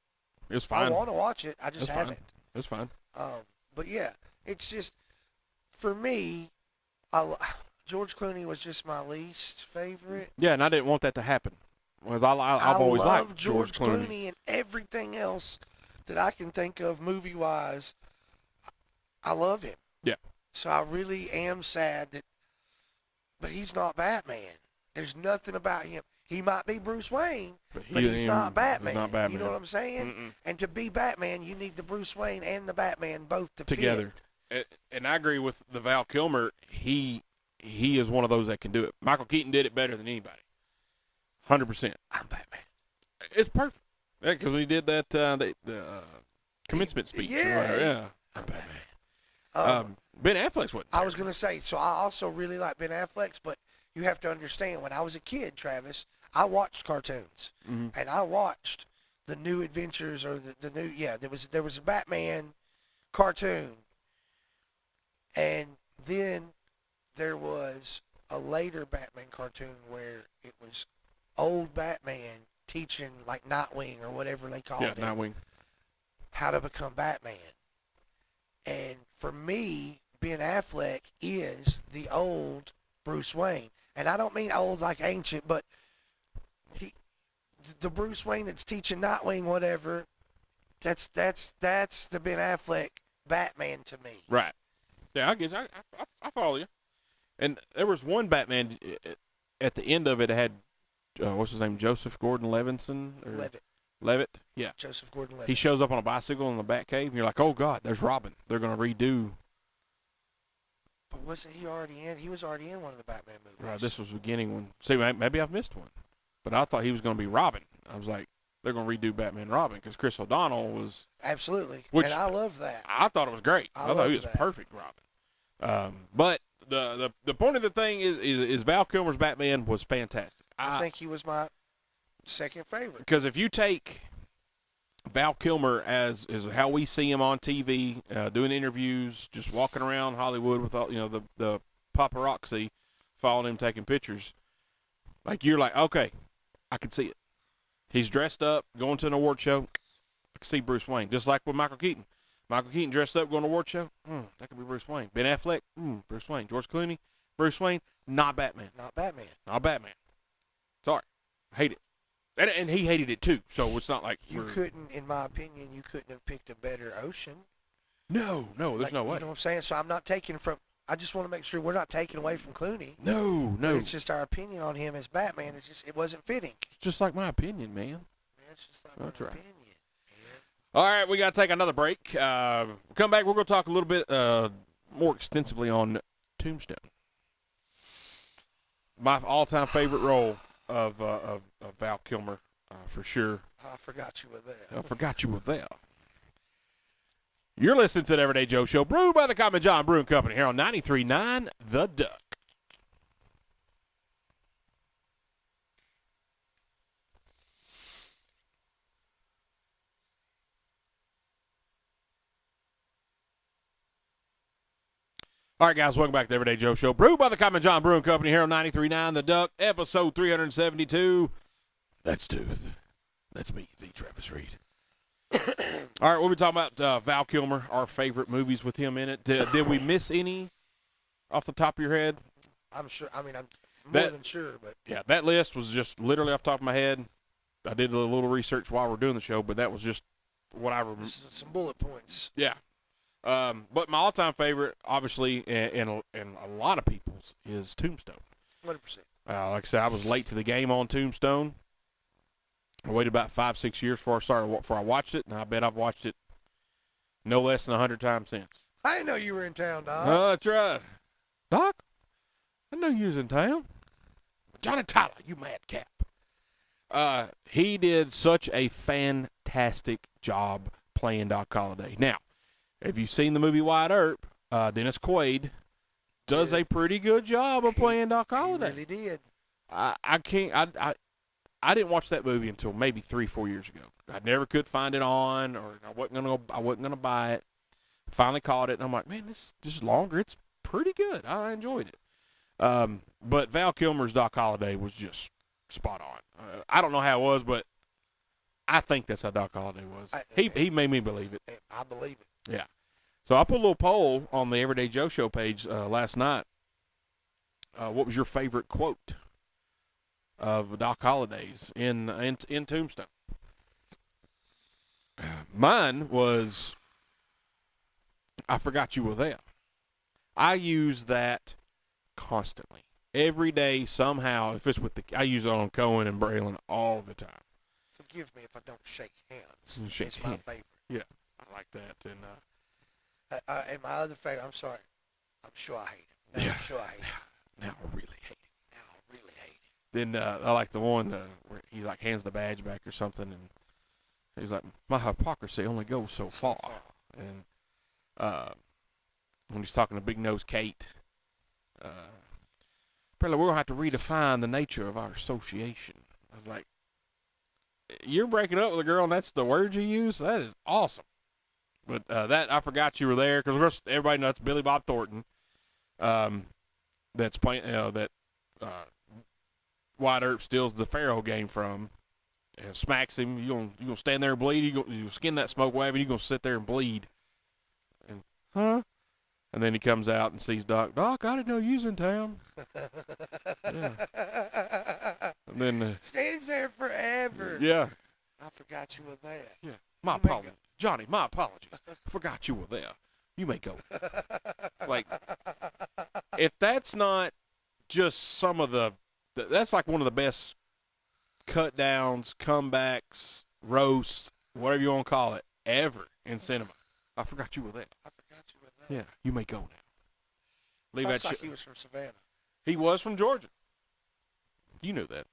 It was fine. I want to watch it. I just haven't. It's fine. But yeah, it's just, for me, George Clooney was just my least favorite. Yeah, and I didn't want that to happen. Because I've always liked George Clooney. And everything else that I can think of movie-wise, I love him. Yeah. So I really am sad but he's not Batman. There's nothing about him. He might be Bruce Wayne, but he's not Batman. He's not Batman. You know what I'm saying? Mm-mm. And to be Batman, you need the Bruce Wayne and the Batman both to together. fit. And I agree with the Val Kilmer. He is one of those that can do it. Michael Keaton did it better than anybody. 100%. I'm Batman. It's perfect. Yeah, because we did that the commencement speech. Yeah. I'm Batman. Ben Affleck's what? I was going to say, so I also really like Ben Affleck's, but you have to understand, when I was a kid, Travis, I watched cartoons. Mm-hmm. And I watched the New Adventures or the new, there was a Batman cartoon. And then there was a later Batman cartoon where it was old Batman teaching, like Nightwing or whatever they called it. Nightwing. How to become Batman. And for me, Ben Affleck is the old Bruce Wayne. And I don't mean old like ancient, but the Bruce Wayne that's teaching Nightwing whatever, that's the Ben Affleck Batman to me. Right. Yeah, I guess I follow you. And there was one Batman at the end of it had what's his name, Joseph Gordon-Levitt. Levitt, yeah. Joseph Gordon-Levitt. He shows up on a bicycle in the Batcave, and you're like, oh God, there's Robin. They're gonna redo. But wasn't he already in? He was already in one of the Batman movies. Right. This was the beginning one. See, maybe I've missed one, but I thought he was gonna be Robin. I was like, they're gonna redo Batman and Robin because Chris O'Donnell was absolutely, and I love that. I thought it was great. I thought he was that. perfect Robin. But the point of the thing is Val Kilmer's Batman was fantastic. I think he was my second favorite. Because if you take Val Kilmer as how we see him on TV, doing interviews, just walking around Hollywood with all the paparazzi following him, taking pictures, like you're like, okay, I can see it. He's dressed up, going to an award show. I can see Bruce Wayne, just like with Michael Keaton. Michael Keaton dressed up, going to an award show. That could be Bruce Wayne. Ben Affleck, Bruce Wayne. George Clooney, Bruce Wayne, not Batman. Not Batman. Not Batman. Sorry, hate it. And he hated it too, so it's not like you couldn't, in my opinion, have picked a better Ocean. No, there's no way. You know what I'm saying? So I'm not taking from. I just want to make sure we're not taking away from Clooney. No. But it's just our opinion on him as Batman. It wasn't fitting. It's just like my opinion, man. It's just like my opinion. All right, we got to take another break. Come back, we're going to talk a little bit more extensively on Tombstone. My all-time favorite role of Val Kilmer, for sure. I forgot you were there. You're listening to the Everyday Joe Show, brewed by the Common John Brewing Company here on 93.9 The Duck. All right, guys, welcome back to the Everyday Joe Show, brewed by the Common John Brewing Company here on 93.9 The Duck, episode 372. That's Tooth. That's me, the Travis Reed. All right, we'll be talking about Val Kilmer, our favorite movies with him in it. Did we miss any off the top of your head? I'm sure. I mean, I'm more than sure. But yeah, that list was just literally off the top of my head. I did a little research while we're doing the show, but that was just what I remember. Some bullet points. Yeah. But my all-time favorite, obviously, and a lot of people's, is Tombstone. 100%. Like I said, I was late to the game on Tombstone. I waited about 5-6 years before I watched it, and I bet I've watched it no less than 100 times since. I didn't know you were in town, Doc. Oh, that's right. Doc? I I know you was in town. Johnny Tyler, you madcap. He did such a fantastic job playing Doc Holliday. Now, have you seen the movie Wyatt Earp? Dennis Quaid does a pretty good job of playing Doc Holliday. He really did. I can't. I didn't watch that movie until maybe 3-4 years ago. I never could find it on, or I wasn't gonna buy it. Finally caught it, and I'm like, man, this is longer. It's pretty good. I enjoyed it. But Val Kilmer's Doc Holliday was just spot on. I don't know how it was, but I think that's how Doc Holliday was. He made me believe it. I believe it. Yeah. So I put a little poll on the Everyday Joe Show page last night. What was your favorite quote of Doc Holliday's in Tombstone? Mine was, "I forgot you were there." I use that constantly, every day somehow. If it's I use it on Cohen and Braylon all the time. Forgive me if I don't shake hands. It's my favorite. Yeah, I like that. And and my other favorite, I'm sorry, I'm sure I hate it. Yeah. I'm sure I hate it. now I really hate it. Now I really hate it. Then I like the one where he like hands the badge back or something, and he's like, "My hypocrisy only goes so far." And when he's talking to Big Nose Kate, apparently we're gonna have to redefine the nature of our association. I was like, "You're breaking up with a girl, and that's the word you use? That is awesome." But that I forgot you were there, because of course everybody knows Billy Bob Thornton. That's playing that Wyatt Earp steals the Pharaoh game from, and smacks him. You gonna stand there and bleed? You skin that smoke wagon? You gonna sit there and bleed? And and then he comes out and sees Doc. "Doc, I didn't know you was in town." Yeah. And then Stands there forever. yeah. I forgot you were there. Yeah. My apologies, Johnny. My apologies. Forgot you were there. You may go. Like, if that's not just some of that's like one of the best cut downs, comebacks, roasts, whatever you want to call it, ever in cinema. I forgot you were there. I forgot you were there. Yeah, you may go now. Leave Sounds that like shit. he was from Savannah. He was from Georgia. You knew that.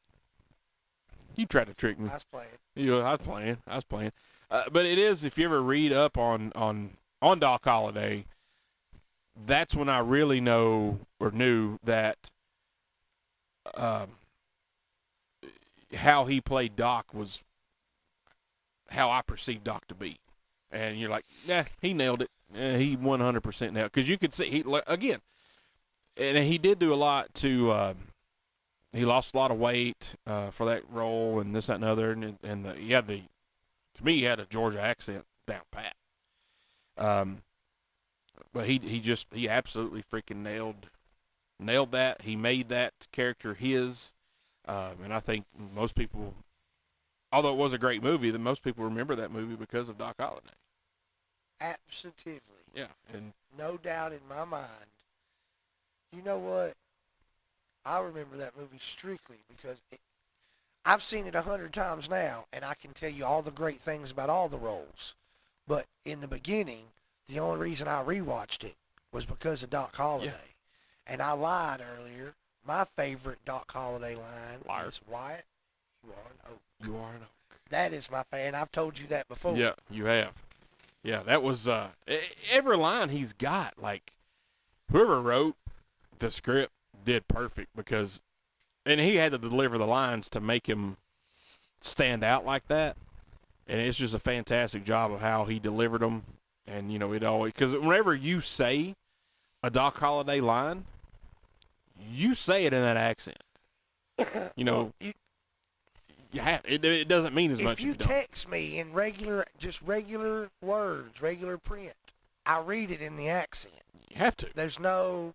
You tried to trick me. I was playing. I was playing. But it is, if you ever read up on Doc Holliday, that's when I really knew that how he played Doc was how I perceived Doc to be. And you're like, nah, he nailed it. He 100% nailed it. Because you could see, again, and he did do a lot to, he lost a lot of weight for that role and this, that, and other. And to me, he had a Georgia accent down pat. But he absolutely freaking nailed that. He made that character his. And I think most people, although it was a great movie, that most people remember that movie because of Doc Holliday. Absolutely. Yeah. And no doubt in my mind. You know what? I remember that movie strictly because I've seen it 100 times now, and I can tell you all the great things about all the roles. But in the beginning, the only reason I rewatched it was because of Doc Holliday. Yeah. And I lied earlier. My favorite Doc Holliday line is, "Wyatt, you are an oak." You are an oak. That is my fan. I've told you that before. Yeah, you have. Yeah, that was every line he's got. Like, whoever wrote the script did perfect because, and he had to deliver the lines to make him stand out like that. And it's just a fantastic job of how he delivered them. And, it always, because whenever you say a Doc Holliday line, you say it in that accent. Well, you have, it doesn't mean as much if you don't. text me in regular words, regular print, I read it in the accent. You have to. There's no.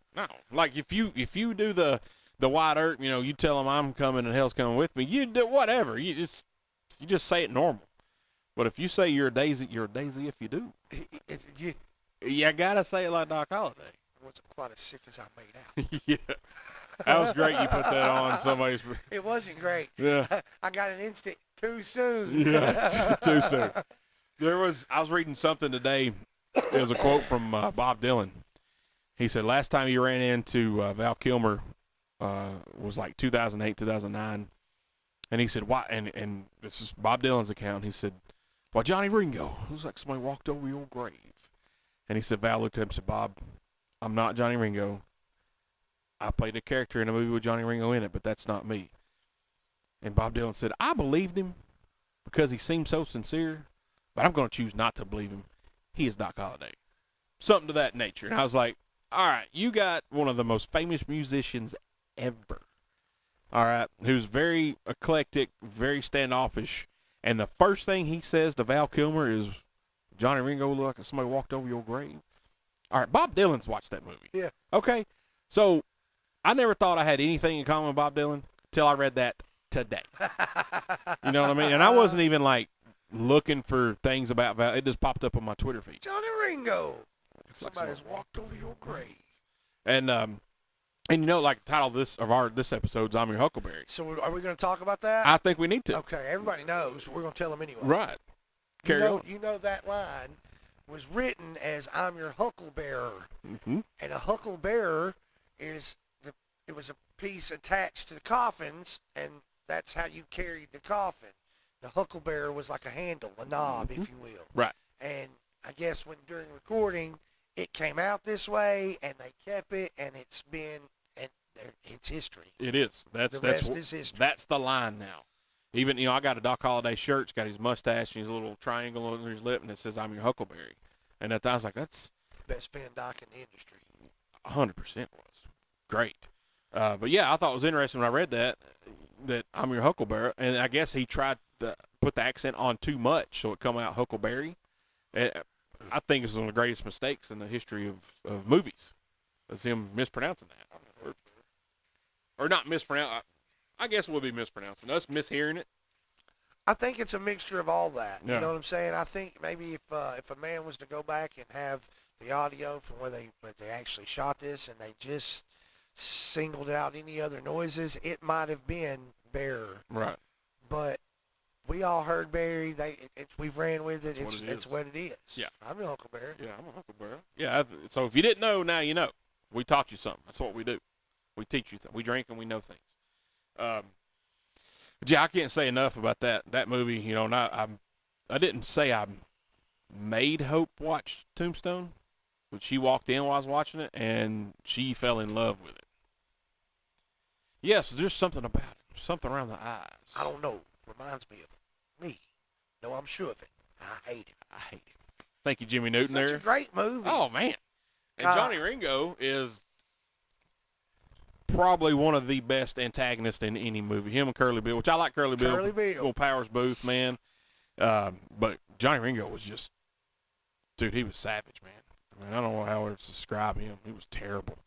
Like if you do the Wyatt Earp, you tell them I'm coming and hell's coming with me. You do whatever. You just say it normal. But if you say you're a daisy if you do. You gotta say it like Doc Holliday. It wasn't quite as sick as I made out. Yeah. That was great. You put that on somebody's. It wasn't great. Yeah. I got an instant too soon. Yeah, too soon. I was reading something today. It was a quote from Bob Dylan. He said, last time he ran into Val Kilmer was like 2008, 2009. And he said, why? And this is Bob Dylan's account. He said, "Why, Johnny Ringo, it looks like somebody walked over your grave." And he said, Val looked at him and said, "Bob, I'm not Johnny Ringo. I played a character in a movie with Johnny Ringo in it, but that's not me." And Bob Dylan said, "I believed him because he seemed so sincere, but I'm going to choose not to believe him. He is Doc Holliday." Something to that nature. And I was like, all right, you got one of the most famous musicians ever. All right, who's very eclectic, very standoffish. And the first thing he says to Val Kilmer is, "Johnny Ringo looked like somebody walked over your grave." All right, Bob Dylan's watched that movie. Yeah. Okay, so I never thought I had anything in common with Bob Dylan until I read that today. You know what I mean? And I wasn't even like looking for things about Val. It just popped up on my Twitter feed. Johnny Ringo. Somebody's walked over your grave. And you know, like the title of this episode's "I'm Your Huckleberry." So are we going to talk about that? I think we need to. Okay, everybody knows. But we're going to tell them anyway. Right. Carry on. You know that line was written as "I'm your hucklebearer," Mm-hmm. and a hucklebearer it was a piece attached to the coffins, and that's how you carried the coffin. The hucklebearer was like a handle, a knob, if you will. Right. And I guess during recording, it came out this way, and they kept it, and it's history. It is. The rest is history. That's the line now. Even, you know, I got a Doc Holliday shirt. It's got his mustache and his little triangle under his lip, and it says, "I'm your Huckleberry." And I was like, that's Best fan doc in the industry. 100% was. Great. But, yeah, I thought it was interesting when I read that "I'm your Huckleberry." And I guess he tried to put the accent on too much, so it come out Huckleberry. I think it's one of the greatest mistakes in the history of movies. That's him mispronouncing that. Or not mispronounce. I guess it would be mispronouncing. Us mishearing it. I think it's a mixture of all that. Yeah. You know what I'm saying? I think maybe if a man was to go back and have the audio from where they actually shot this, and they just singled out any other noises, it might have been Bearer. Right. But we all heard Barry. We've ran with it. It's what it is. Yeah. I'm your Huckleberry. Yeah, I'm a Huckleberry. Yeah. So if you didn't know, now you know. We taught you something. That's what we do. We teach you things. We drink and we know things. But yeah, I can't say enough about that movie. You know, and I didn't say I made Hope watch Tombstone, but she walked in while I was watching it, and she fell in love with it. Yes, there's something about it. Something around the eyes. I don't know. Reminds me of me. No, I'm sure of it. I hate it. Thank you, Jimmy Newton. Such there. a great movie. Oh man, and Johnny Ringo is probably one of the best antagonists in any movie. Him and Curly Bill, which I like Curly Bill. Little Powers Booth, man. But Johnny Ringo was just, dude, he was savage, man. I mean, I don't know how to describe him. He was terrible.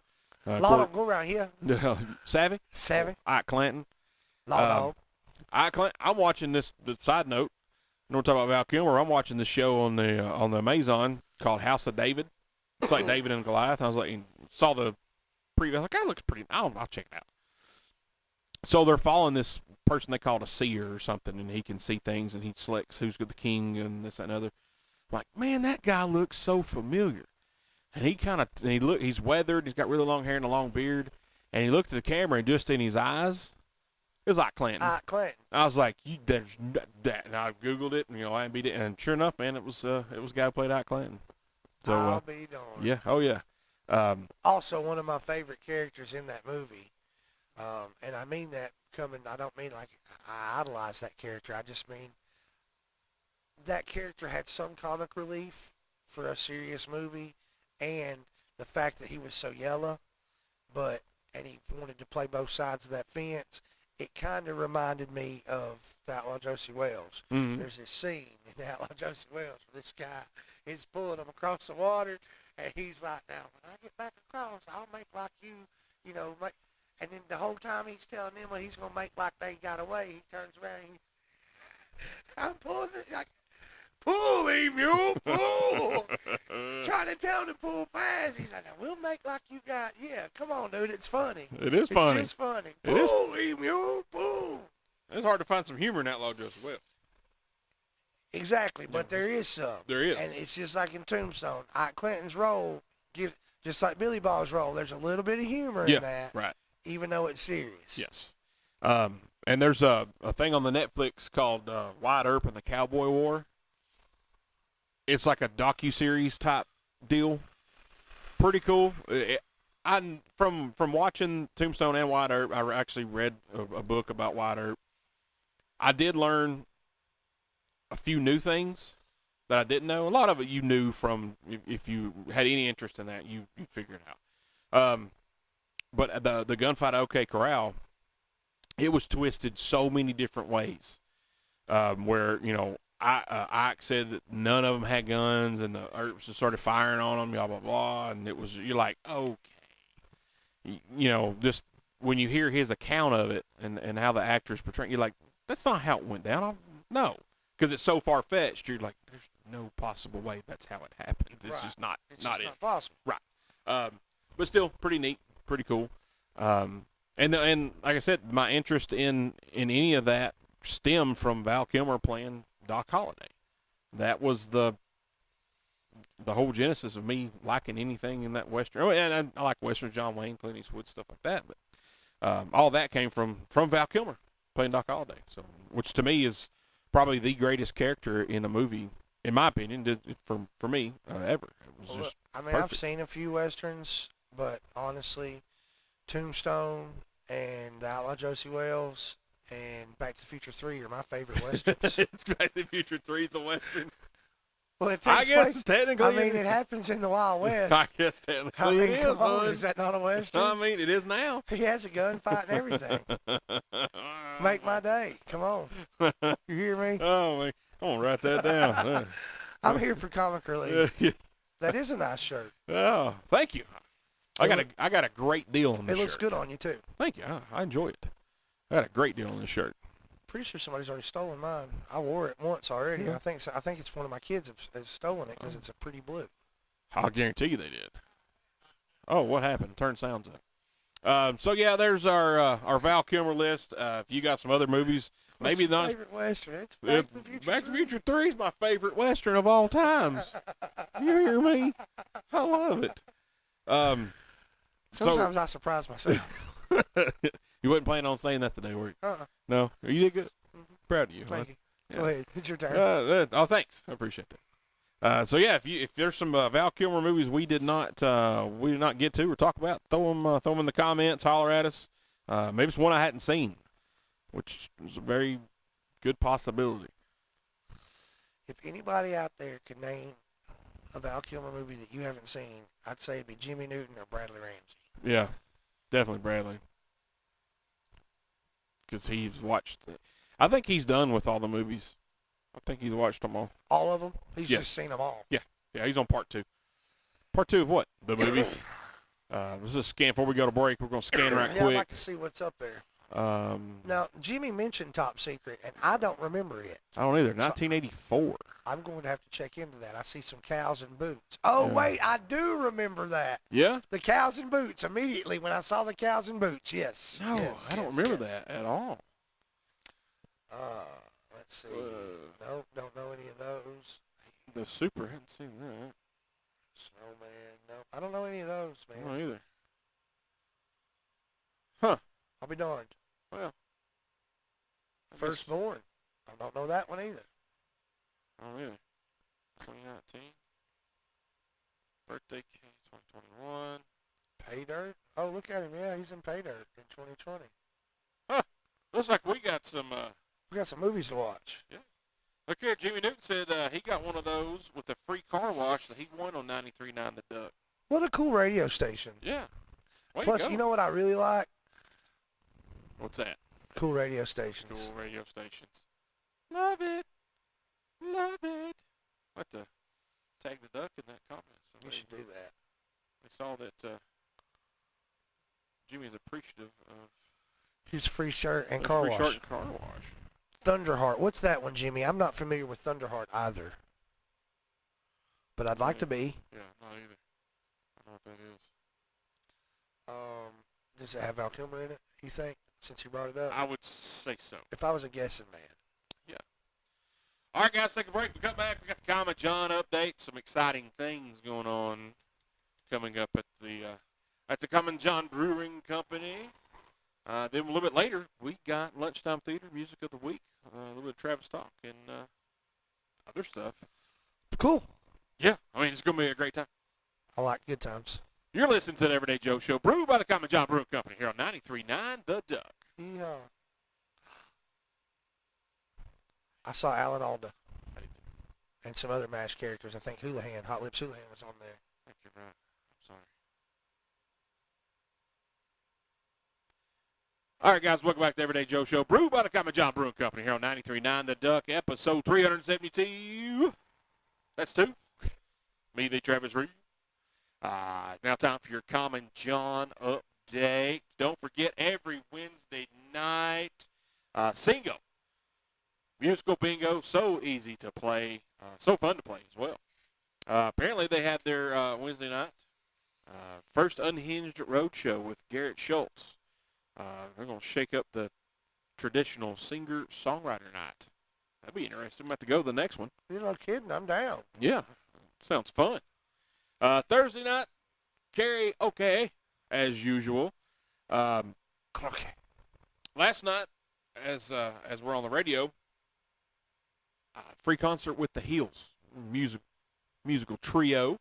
A lot of them go around here. Savvy? Ike Clanton. Ike Clanton. I'm watching this, the side note, you know, we're talking about Val Kilmer. I'm watching this show on the Amazon called House of David. It's like David and Goliath. I was like, saw the preview. I was like, that looks pretty. I'll check it out. So they're following this person they call a seer or something, and he can see things, and he selects who's the king and this, that, and other. I'm like, man, that guy looks so familiar. And he's weathered. He's got really long hair and a long beard. And he looked at the camera, and just in his eyes, it was Ike Clanton. Ike Clanton. I was like, there's that. And I Googled it, and, I beat it. And sure enough, man, it was a guy who played Ike Clanton. So, I'll be darned. Yeah. Oh, yeah. Also, one of my favorite characters in that movie, and I mean that I don't mean like I idolize that character. I just mean that character had some comic relief for a serious movie, and the fact that he was so yellow, and he wanted to play both sides of that fence, it kind of reminded me of the Outlaw Josie Wells. Mm-hmm. There's this scene in the Outlaw Josie Wells where this guy is pulling him across the water, and he's like, now, when I get back across, I'll make like you, and then the whole time he's telling them what he's going to make like they got away, he turns around and I'm pulling it, like, pull him, you pull. Trying to tell him to pull fast. He's like, now we'll make like you got, yeah, come on, dude, it's funny. It is funny. It's just funny. Pull him, you pull. It's hard to find some humor in Outlaw Josie Wells. Exactly, but there is some. There is. And it's just like in Tombstone. Ike Clanton's role, just like Billy Bob's role, there's a little bit of humor in that. Right. even though it's serious. Yes. And there's a thing on the Netflix called Wide Earp and the Cowboy War. It's like a docu-series type deal. Pretty cool. From watching Tombstone and Wide Earp, I actually read a book about Wide Earp. I did learn a few new things that I didn't know. A lot of it you knew from, if you had any interest in that, you figured it out. But the gunfight at OK Corral, it was twisted so many different ways. Where, Ike said that none of them had guns, and the Earps just started firing on them, blah, blah, blah. And you're like, okay. Just when you hear his account of it and how the actors portray, you're like, that's not how it went down. No. Because it's so far-fetched, you're like, there's no possible way that's how it happened. It's just not not possible. Right. But still, pretty neat, pretty cool. And like I said, my interest in any of that stemmed from Val Kilmer playing Doc Holliday. That was the whole genesis of me liking anything in that Western. Oh, and I like Western, John Wayne, Clint Eastwood, stuff like that. But all that came from Val Kilmer playing Doc Holliday. So, which to me is probably the greatest character in a movie, in my opinion, for me, ever. It was just perfect. I've seen a few Westerns, but honestly, Tombstone and The Outlaw Josie Wells and Back to the Future 3 are my favorite Westerns. It's Back to the Future 3 is a Western. Well, it I takes guess place. technically. It happens in the Wild West. I guess technically it is. Come on, is that not a Western? It is now. He has a gunfight and everything. Make my day. Come on. You hear me? Oh, man. I'm going to write that down. I'm here for comic relief. That is a nice shirt. Oh, thank you. I got a great deal on this shirt. It looks good on you, too. Thank you. I enjoy it. I got a great deal on this shirt. Pretty sure somebody's already stolen mine. I wore it once already. Yeah. I think it's one of my kids has stolen it because it's a pretty blue. I'll guarantee you they did. Oh, what happened? Turn sounds up. So yeah, there's our Val Kilmer list. If you got some other movies, maybe not. Favorite Western? It's Back to the Future. Back to the Future 3 is my favorite Western of all times. You hear me? I love it. Sometimes I surprise myself. You wasn't planning on saying that today, were you? No? You did good? Mm-hmm. Proud of you. Thank you. Yeah. Go ahead. It's your turn. Thanks. I appreciate that. So yeah, if there's some Val Kilmer movies we did not get to or talk about, throw them in the comments, holler at us. Maybe it's one I hadn't seen, which is a very good possibility. If anybody out there could name a Val Kilmer movie that you haven't seen, I'd say it'd be Jimmy Newton or Bradley Ramsey. Yeah, definitely Bradley. Because he's watched, I think he's done with all the movies. I think he's watched them all. All of them? He's just seen them all. Yeah, he's on part 2. Part 2 of what? The movies. Let's just scan before we go to break. We're going to scan right quick. I'd like to see what's up there. Now, Jimmy mentioned Top Secret, and I don't remember it. I don't either. 1984. I'm going to have to check into that. I see some cows and boots. Oh, wait, I do remember that. Yeah? The cows and boots. Immediately when I saw the cows and boots, yes. No, yes, I don't remember that at all. Let's see. Nope, don't know any of those. The Super, I hadn't seen that. Snowman, no. I don't know any of those, man. I don't either. Huh. I'll be darned. Well. Firstborn. I don't know that one either. I don't either. 2019. Birthday King 2021. Pay Dirt? Oh, look at him. Yeah, he's in Pay Dirt in 2020. Huh. Looks like we got some... we got some movies to watch. Yeah. Look here, Jimmy Newton said he got one of those with a free car wash that he won on 93.9 The Duck. What a cool radio station. Yeah. Plus, you know what I really like? What's that? Cool radio stations. Cool radio stations. Love it. Love it. I'd like to tag the duck in that comment. We should do that. I saw that Jimmy is appreciative of his free shirt and car wash. Free shirt and car wash. Thunderheart. What's that one, Jimmy? I'm not familiar with Thunderheart either. But I'd like to be. Yeah, not either. I don't know what that is. Does it have Val Kilmer in it, you think, since you brought it up? I would say so. If I was a guessing man. Yeah. All right, guys, take a break. We come back. We got the Common John update. Some exciting things going on coming up at the Common John Brewing Company. Then a little bit later, we got Lunchtime Theater, Music of the Week, a little bit of Travis Talk, and other stuff. Cool. Yeah, I mean, it's going to be a great time. I like good times. You're listening to the Everyday Joe Show, brewed by the Common John Brewing Company here on 93.9 The Duck. Yeah. I saw Alan Alda and some other MASH characters. I think Houlihan, Hot Lips Houlihan was on there. I think you're right. I'm sorry. All right, guys, welcome back to the Everyday Joe Show, brewed by the Common John Brewing Company here on 93.9 The Duck, episode 372. That's two. Me, the Travis Reed. Now time for your Common John update. Don't forget, every Wednesday night, Singo. Musical bingo, so easy to play, so fun to play as well. Apparently they had their Wednesday night first Unhinged Roadshow with Garrett Schultz. They're going to shake up the traditional singer-songwriter night. That'd be interesting. I'm about to go to the next one. You're not kidding. I'm down. Yeah, sounds fun. Thursday night, karaoke, as usual. Okay. Last night, as we're on the radio, free concert with the Heels, musical trio.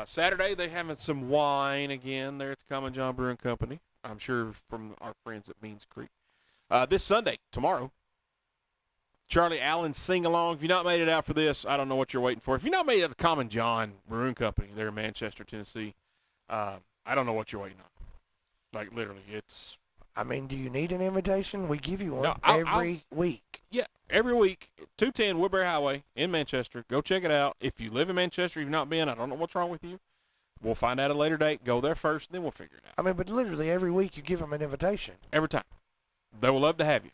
Saturday, they having some wine again there at the Common John Brewing Company. I'm sure from our friends at Means Creek. This Sunday, tomorrow, Charlie Allen sing-along. If you've not made it out for this, I don't know what you're waiting for. If you've not made it at the Common John Brewing Company there in Manchester, Tennessee, I don't know what you're waiting on. Like, literally, it's... I mean, do you need an invitation? We give you one No, every week. Yeah, every week, 210 Woodbury Highway in Manchester. Go check it out. If you live in Manchester, you've not been, I don't know what's wrong with you. We'll find out at a later date. Go there first, then we'll figure it out. I mean, but literally every week you give them an invitation. Every time. They will love to have you.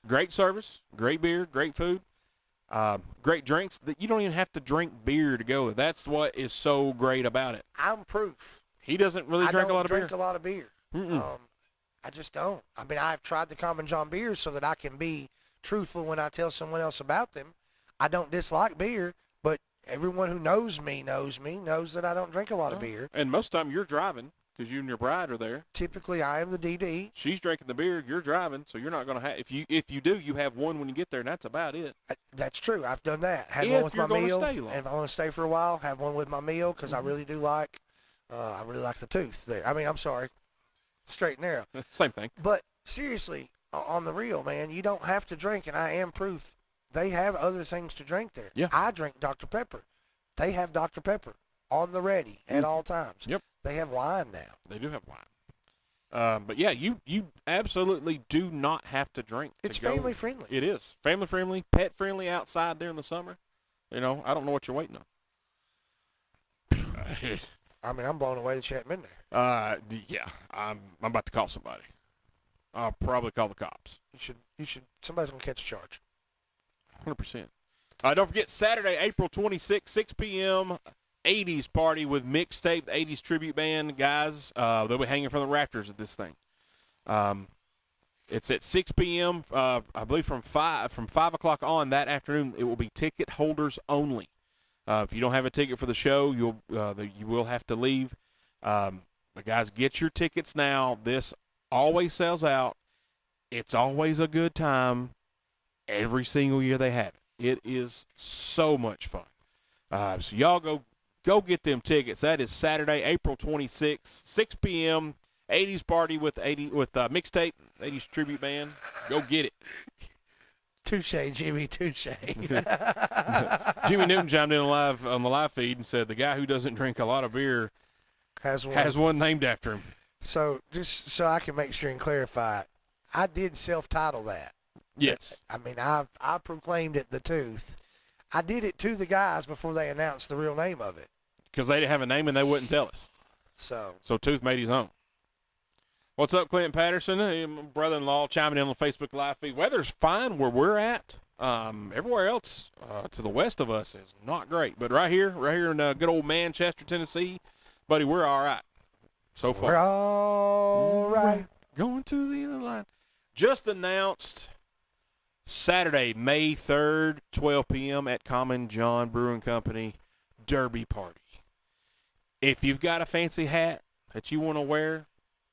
Great service, great beer, great food, great drinks. You don't even have to drink beer to go. That's what is so great about it. I'm proof. He doesn't really drink a lot of beer. I don't drink a lot of beer. I just don't. I mean, I've tried the Common John beers so that I can be truthful when I tell someone else about them. I don't dislike beer, but everyone who knows me knows that I don't drink a lot of beer. And most of the time you're driving because you and your bride are there. Typically, I am the DD. She's drinking the beer. You're driving, so you're not going to have. If you do, you have one when you get there, and that's about it. That's true. I've done that. Had If one with you're my gonna meal, stay long. and if I want to stay for a while, have one with my meal because I really do like. I really like the tooth there. I mean, I'm sorry, straight and narrow. Same thing. But seriously, on the real, man, you don't have to drink, and I am proof. They have other things to drink there. Yeah. I drink Dr. Pepper. They have Dr. Pepper on the ready at all times. Yep. They have wine now. They do have wine. But yeah, you absolutely do not have to drink. It's to go. family friendly. It is family friendly, pet friendly outside during the summer. You know, I don't know what you're waiting on. I mean, I'm blown away that you hadn't been there. Yeah, I'm about to call somebody. I'll probably call the cops. You should. Somebody's gonna catch a charge. 100%. Don't forget, Saturday, April 26th, 6 p.m., 80s party with Mixtape, the 80s tribute band guys. They'll be hanging from the rafters at this thing. It's at 6 p.m., I believe from 5 o'clock on that afternoon. It will be ticket holders only. If you don't have a ticket for the show, you will have to leave. But guys, get your tickets now. This always sells out. It's always a good time. Every single year they have it. It is so much fun. So y'all go get them tickets. That is Saturday, April 26th, 6 p.m. 80s party with Mixtape, 80s tribute band. Go get it. Touche, Jimmy, touche. Jimmy Newton chimed in on the live feed and said the guy who doesn't drink a lot of beer has one named after him. So just so I can make sure and clarify, I did self-title that. Yes. I mean, I proclaimed it the Tooth. I did it to the guys before they announced the real name of it. Because they didn't have a name and they wouldn't tell us. So Tooth made his own. What's up, Clinton Patterson? Hey, my brother-in-law chiming in on the Facebook live feed. Weather's fine where we're at. Everywhere else to the west of us is not great. But right here in good old Manchester, Tennessee, buddy, we're all right so far. We're all right. Going to the end of the line. Just announced Saturday, May 3rd, 12 p.m. at Common John Brewing Company, Derby Party. If you've got a fancy hat that you want to wear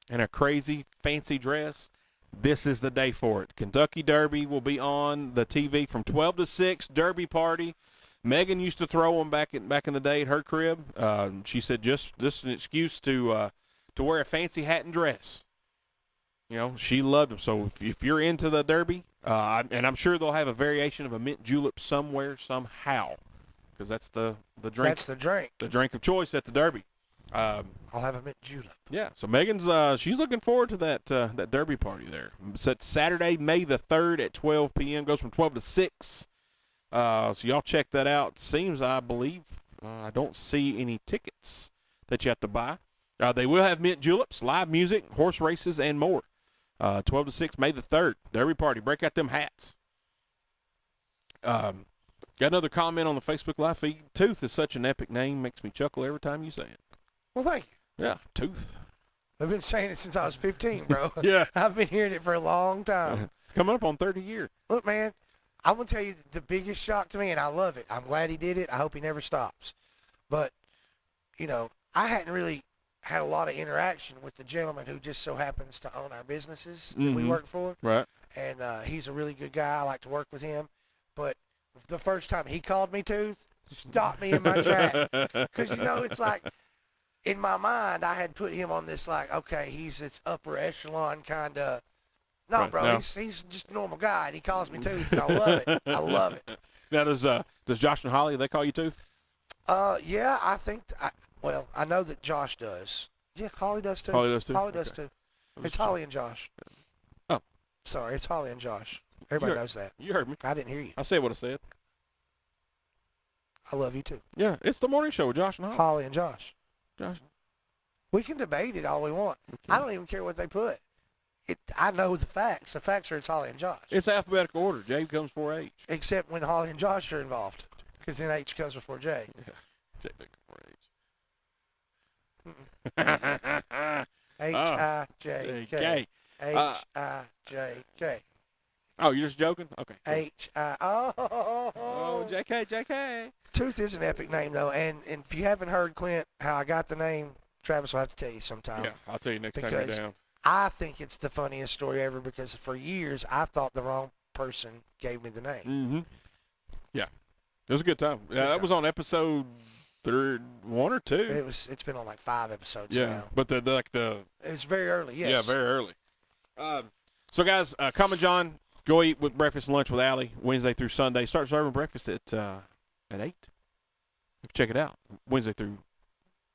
and a crazy fancy dress, this is the day for it. Kentucky Derby will be on the TV from 12 to 6, Derby party. Megan used to throw them back in the day at her crib. She said just an excuse to wear a fancy hat and dress. You know, she loved them. So if you're into the Derby, and I'm sure they'll have a variation of a mint julep somewhere, somehow, because that's the drink. That's the drink. The drink of choice at the Derby. I'll have a mint julep. Yeah, so Megan's she's looking forward to that Derby party there. So it's Saturday, May the 3rd at 12 p.m. Goes from 12 to 6. So y'all check that out. Seems, I believe, I don't see any tickets that you have to buy. They will have mint juleps, live music, horse races, and more. 12 to 6, May the 3rd, Derby party. Break out them hats. Got another comment on the Facebook Live feed. Tooth is such an epic name. Makes me chuckle every time you say it. Well, thank you. Yeah, Tooth. I've been saying it since I was 15, bro. Yeah. I've been hearing it for a long time. Coming up on 30 years. Look, man, I'm going to tell you the biggest shock to me, and I love it. I'm glad he did it. I hope he never stops. But, you know, I hadn't really had a lot of interaction with the gentleman who just so happens to own our businesses that we work for. Right. And he's a really good guy. I like to work with him. But the first time he called me Tooth, stopped me in my tracks. Because, you know, it's like, in my mind, I had put him on this, like, okay, he's this upper echelon kind of. No, Right, bro, no. He's just a normal guy, and he calls me Tooth, and I love it. I love it. Now, does Josh and Holly, they call you Tooth? Yeah, I think, I know that Josh does. Yeah, Holly does too. Holly does too? Holly does Okay. too. It's Holly and Josh. Oh. Sorry, it's Holly and Josh. Everybody knows that. You heard me. I didn't hear you. I said what I said. I love you too. Yeah, it's the morning show with Josh and Holly. Holly and Josh. Josh. We can debate it all we want. I don't even care what they put. I know the facts. The facts are it's Holly and Josh. It's alphabetical order. J comes before H. Except when Holly and Josh are involved, because then H comes before J. Yeah, J comes before H-I-J-K. H-I-J-K. Oh, you're just joking? Okay. Cool. H-I. Oh, JK. Tooth is an epic name, though. And if you haven't heard, Clint, how I got the name, Travis will have to tell you sometime. Yeah, I'll tell you next time you're Because down. I think it's the funniest story ever because for years I thought the wrong person gave me the name. Mm-hmm. Yeah. It was a good time. Yeah, that was on episode 1 or 2. It's been on like 5 episodes Yeah, now. but the It was very early, yes. yeah, very early. So guys, Common John, go eat with breakfast and lunch with Allie Wednesday through Sunday. Start serving breakfast at 8. Check it out. Wednesday through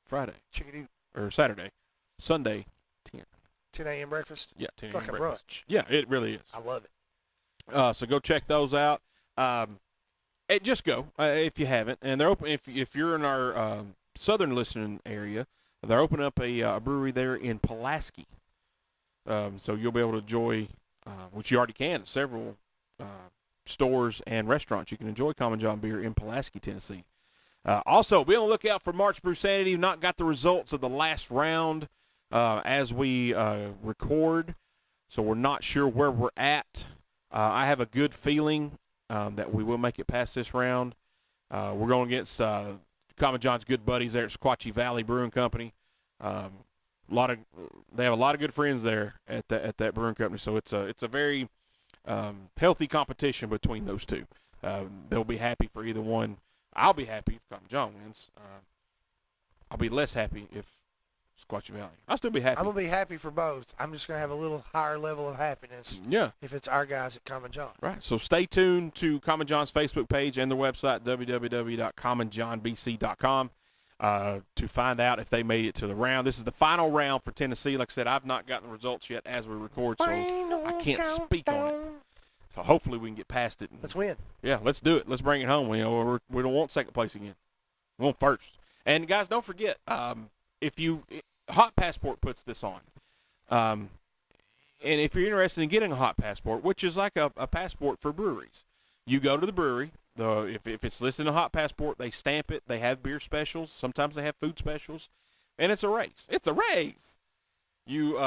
Friday Check it out. or Saturday, Sunday 10 a.m. breakfast. Yeah, 10 It's like a breakfast. brunch. Yeah, it really is. I love it. So go check those out. Just go if you haven't. And they're open if you're in our southern listening area. They're opening up a brewery there in Pulaski. So you'll be able to enjoy, which you already can, several stores and restaurants. You can enjoy Common John beer in Pulaski, Tennessee. Also, be on the lookout for March Brew Sanity. We've not got the results of the last round as we record, so we're not sure where we're at. I have a good feeling that we will make it past this round. We're going against Common John's good buddies there at Sequatchie Valley Brewing Company. They have a lot of good friends there at that brewing company, so it's a very healthy competition between those two. They'll be happy for either one. I'll be happy if Common John wins. I'll be less happy if Sequatchie Valley. I'll still be happy. I'm going to be happy for both. I'm just going to have a little higher level of happiness Yeah. if it's our guys at Common John. Right. So stay tuned to Common John's Facebook page and their website, www.commonjohnbc.com, to find out if they made it to the round. This is the final round for Tennessee. Like I said, I've not gotten the results yet as we record, so I can't speak on it. So hopefully we can get past it. Let's win. Yeah, let's do it. Let's bring it home. We don't want second place again. We want first. And guys, don't forget, Hot Passport puts this on. And if you're interested in getting a Hot Passport, which is like a passport for breweries, you go to the brewery. If it's listed in a Hot Passport, they stamp it. They have beer specials. Sometimes they have food specials. And it's a race. It's a race. You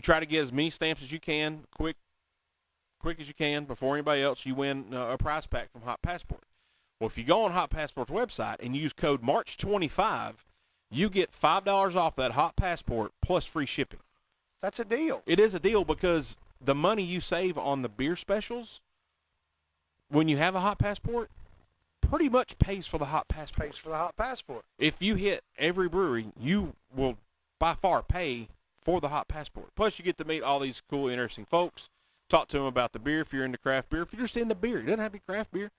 try to get as many stamps as you can, quick as you can, before anybody else. You win a prize pack from Hot Passport. Well, if you go on Hot Passport's website and use code March25, you get $5 off that Hot Passport plus free shipping. That's a deal. It is a deal because the money you save on the beer specials when you have a hot passport pretty much pays for the hot passport. Pays for the hot passport. If you hit every brewery, you will by far pay for the hot passport. Plus, you get to meet all these cool, interesting folks. Talk to them about the beer if you're into craft beer. If you're just into beer, it doesn't have to be craft beer.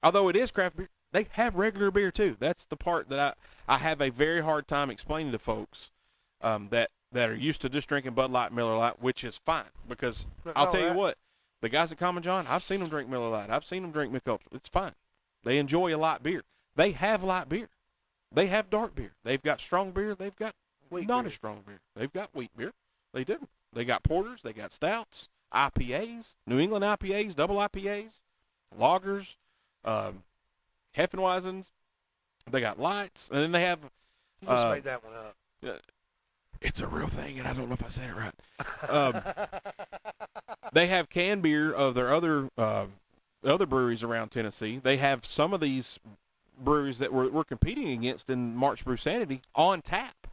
Although it is craft beer, they have regular beer too. That's the part that I have a very hard time explaining to folks that are used to just drinking Bud Light, Miller Lite, which is fine because I'll tell you what, the guys at Common John, I've seen them drink Miller Lite. I've seen them drink Michelob. It's fine. They enjoy a light beer. They have light beer. They have dark beer. They've got strong beer. They've got not as strong beer. They've got wheat beer. They do. They got porters. They got stouts, IPAs, New England IPAs, double IPAs, lagers, Heffenweizens. They got lights, and then they have. You just made that one up. It's a real thing, and I don't know if I said it right. They have canned beer of their other breweries around Tennessee. They have some of these breweries that we're competing against in March Brew Sanity on tap.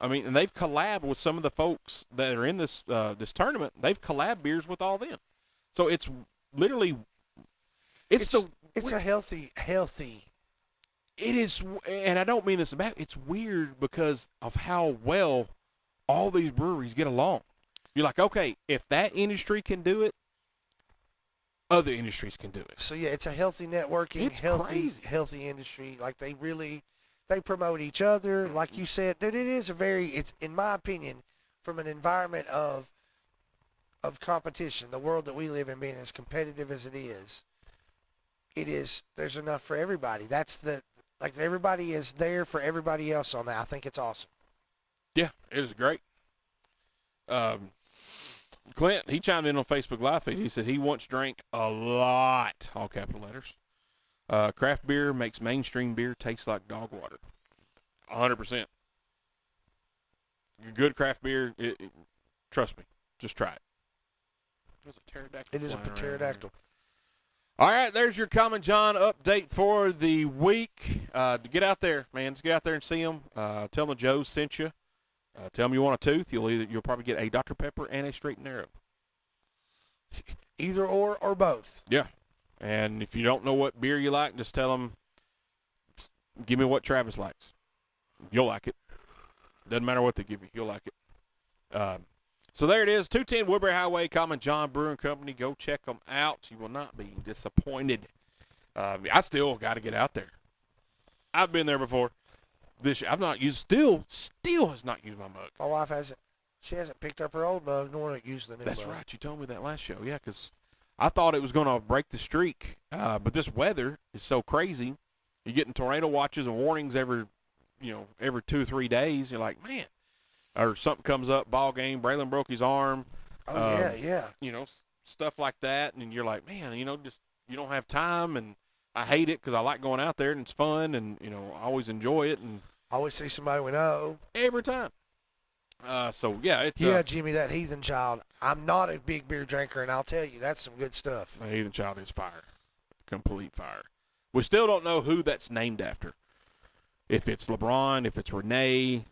I mean, and they've collabed with some of the folks that are in this this tournament. They've collabed beers with all them. So it's literally it's a healthy. It is, and I don't mean this about. It's weird because of how well all these breweries get along. You're like, okay, if that industry can do it, other industries can do it. So yeah, it's a healthy networking, It's healthy industry. Like they promote each other. Like you said, dude, it's in my opinion, from an environment of competition, the world that we live in being as competitive as it is, there's enough for everybody. Everybody is there for everybody else on that. I think it's awesome. Yeah, it was great. Clint, he chimed in on Facebook Live feed. He said he once drank a lot, all capital letters. Craft beer makes mainstream beer taste like dog water. 100%. Good craft beer, trust me, just try it. There's a pterodactyl. It is a pterodactyl. All right, there's your Common John update for the week. Get out there, man. Just get out there and see them. Tell them Joe sent you. Tell them you want a tooth. You'll probably get a Dr. Pepper and a straight and narrow. Either or both. Yeah. And if you don't know what beer you like, just tell them, give me what Travis likes. You'll like it. Doesn't matter what they give you. You'll like it. So there it is, 210 Woodbury Highway, Common John Brewing Company. Go check them out. You will not be disappointed. I still got to get out there. I've been there before. I've not used, still has not used my mug. My wife hasn't picked up her old mug nor used the new That's mug. right. You told me that last show. Yeah, because I thought it was going to break the streak. But this weather is so crazy. You're getting tornado watches and warnings every 2 or 3 days. You're like, man. Or something comes up, ball game, Braylon broke his arm. Oh, yeah. Stuff like that. And you're like, man, just you don't have time. And I hate it because I like going out there and it's fun. And, I always enjoy it. And I always see somebody we know. every time. So, yeah. Jimmy, that heathen child. I'm not a big beer drinker, and I'll tell you, that's some good stuff. The heathen child is fire. Complete fire. We still don't know who that's named after. If it's LeBron, if it's Renee,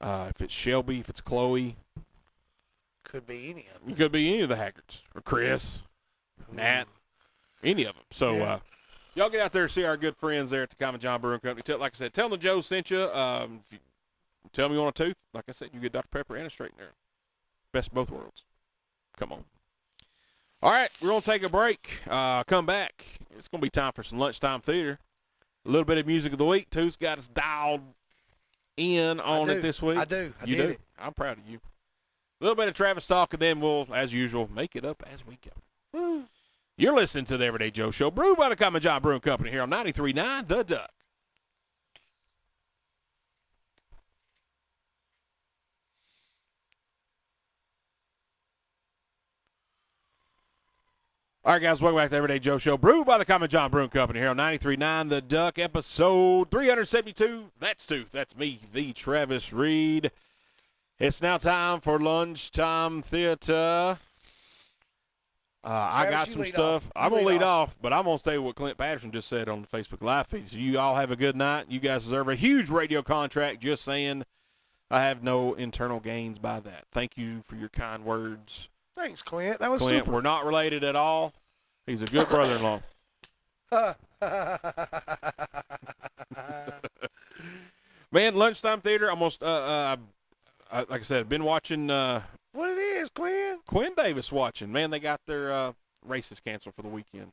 if it's Shelby, if it's Chloe. Could be any of them. It could be any of the Haggards. Or Chris, Nat, any of them. So, y'all get out there and see our good friends there at the Common John Brewing Company. Like I said, tell them Joe sent you. If you tell them you want a tooth, like I said, you get Dr. Pepper and a straight and narrow. Best of both worlds. Come on. All right, we're going to take a break. Come back. It's going to be time for some lunchtime theater. A little bit of music of the week. Tooth's got us dialed in on it this week. I do. You did it. I'm proud of you. A little bit of Travis talk, and then we'll, as usual, make it up as we go. Woo. You're listening to the Everyday Joe Show, brewed by the Common John Brewing Company here on 93.9 The Duck. All right, guys, welcome back to the Everyday Joe Show, brewed by the Common John Brewing Company here on 93.9 The Duck, episode 372. That's Tooth. That's me, the Travis Reed. It's now time for lunchtime theater. I got some stuff. I'm going to lead off, but I'm going to say what Clint Patterson just said on the Facebook Live feed. So you all have a good night. You guys deserve a huge radio contract, just saying. I have no internal gains by that. Thank you for your kind words, Thanks, Clint. That was Clint. super. We're not related at all. He's a good brother-in-law. Man, lunchtime theater. Almost. Like I said, been watching. What it is, Quinn? Quinn Davis watching. Man, they got their races canceled for the weekend.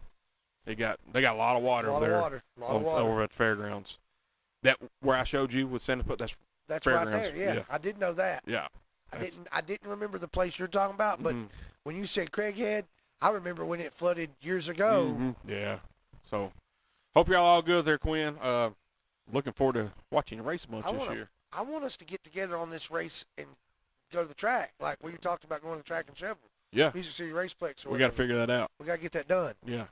They got a lot of water over there. A lot of water. Over at the fairgrounds. That where I showed you with Santa Put. That's fairgrounds. right there. Yeah, I did know that. Yeah. I didn't remember the place you're talking about, but when you said Craighead, I remember when it flooded years ago. Yeah. So, hope y'all all good there, Quinn. Looking forward to watching the race a bunch this year. I want us to get together on this race and go to the track, like we talked about going to the track and shovel. Yeah. Music City Raceplex. We got to figure that out. We got to get that done. Yeah.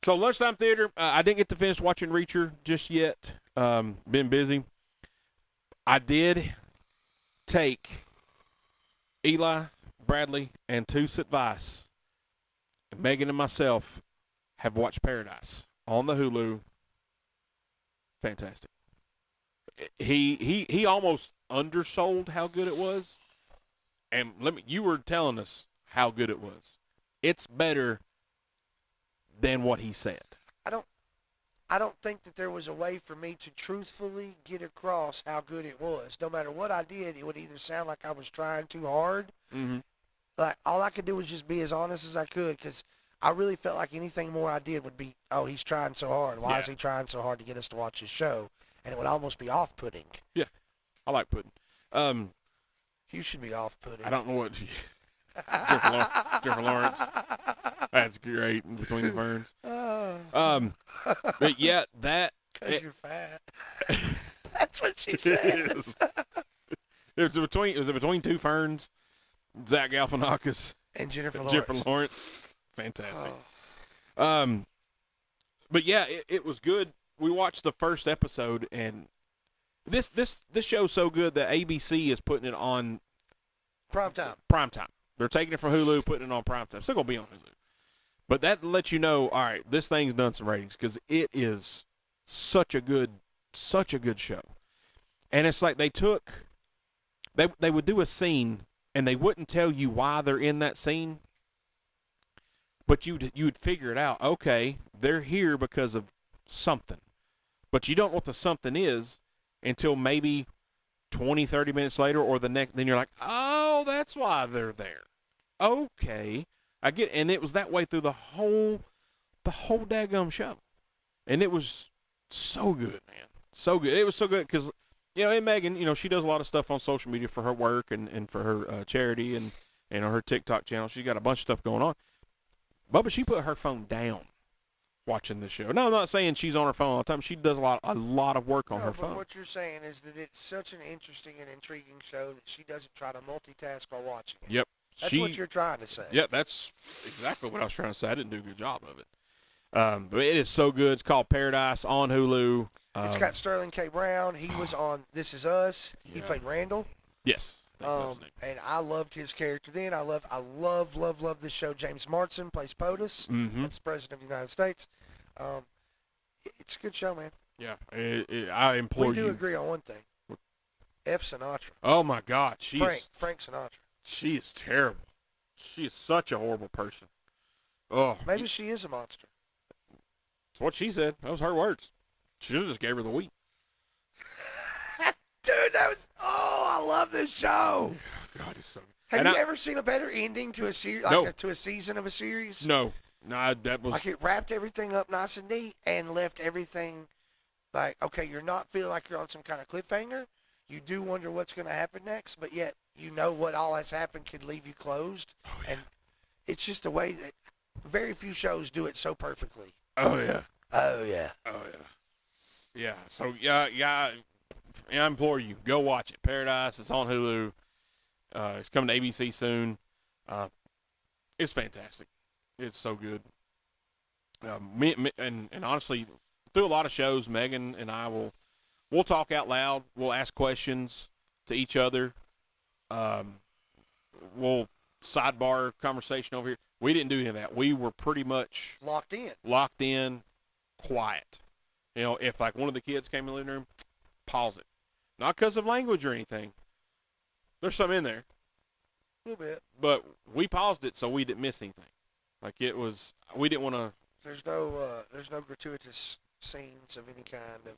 So lunchtime theater. I didn't get to finish watching Reacher just yet. Been busy. I did take Eli, Bradley, and Tooth's advice. Megan and myself have watched Paradise on the Hulu. Fantastic. He almost undersold how good it was. And you were telling us how good it was. It's better than what he said. I don't think that there was a way for me to truthfully get across how good it was. No matter what I did, it would either sound like I was trying too hard. Like all I could do was just be as honest as I could, because I really felt like anything more I did would be, oh, he's trying so hard. Why is he trying so hard to get us to watch his show? And it would almost be off-putting. Yeah, I like pudding. You should be off-putting. I don't know what Jennifer Lawrence. That's great in Between the Ferns. But yeah, that because you're fat. That's what she says. It was between two ferns, Zach Galifianakis and Jennifer Lawrence. Fantastic. But yeah, it was good. We watched the first episode, and this show's so good that ABC is putting it on prime time. They're taking it from Hulu, putting it on prime time. Still gonna be on Hulu, but that lets you know, all right, this thing's done some ratings because it is such a good show. And it's like they would do a scene and they wouldn't tell you why they're in that scene, but you'd figure it out. Okay, they're here because of something, but you don't know what the something is until maybe 20, 30 minutes later or the next. Then you're like, oh, that's why they're there. Okay, I get. And it was that way through the whole daggum show, and it was so good, man, so good. It was so good because and Megan, she does a lot of stuff on social media for her work and for her charity and on her TikTok channel. She's got a bunch of stuff going on. But she put her phone down watching this show. No, I'm not saying she's on her phone all the time. She does a lot of work on her phone. But what you're saying is that it's such an interesting and intriguing show that she doesn't try to multitask while watching it. Yep. That's what you're trying to say. Yep, that's exactly what I was trying to say. I didn't do a good job of it. But it is so good. It's called Paradise on Hulu. It's got Sterling K. Brown. He was on This Is Us. He played Randall. Yes. And I loved his character then. I love this show. James Marsden plays POTUS. That's the President of the United States. It's a good show, man. Yeah. I implore you. We do agree on one thing. F. Sinatra. Oh, my God. Frank Sinatra. She is terrible. She is such a horrible person. Oh. Maybe she is a monster. That's what she said. That was her words. Should have just gave her the wheat. Dude, I love this show. God, it's so good. Have you ever seen a better ending to a series, to a season of a series? No, that was like it wrapped everything up nice and neat and left everything like, okay, you're not feeling like you're on some kind of cliffhanger. You do wonder what's going to happen next, but yet what all has happened could leave you closed. Oh, yeah. And it's just a way that very few shows do it so perfectly. Oh yeah. Oh yeah. Oh yeah. Yeah. So yeah. I implore you, go watch it. Paradise. It's on Hulu. It's coming to ABC soon. It's fantastic. It's so good. And honestly, through a lot of shows, Megan and I we'll talk out loud. We'll ask questions to each other. We'll sidebar conversation over here. We didn't do any of that. We were pretty much locked in, quiet. If like one of the kids came in the living room, pause it. Not because of language or anything. There's some in there. A little bit. But we paused it so we didn't miss anything. Like it was, we didn't want to. There's no gratuitous scenes of any kind of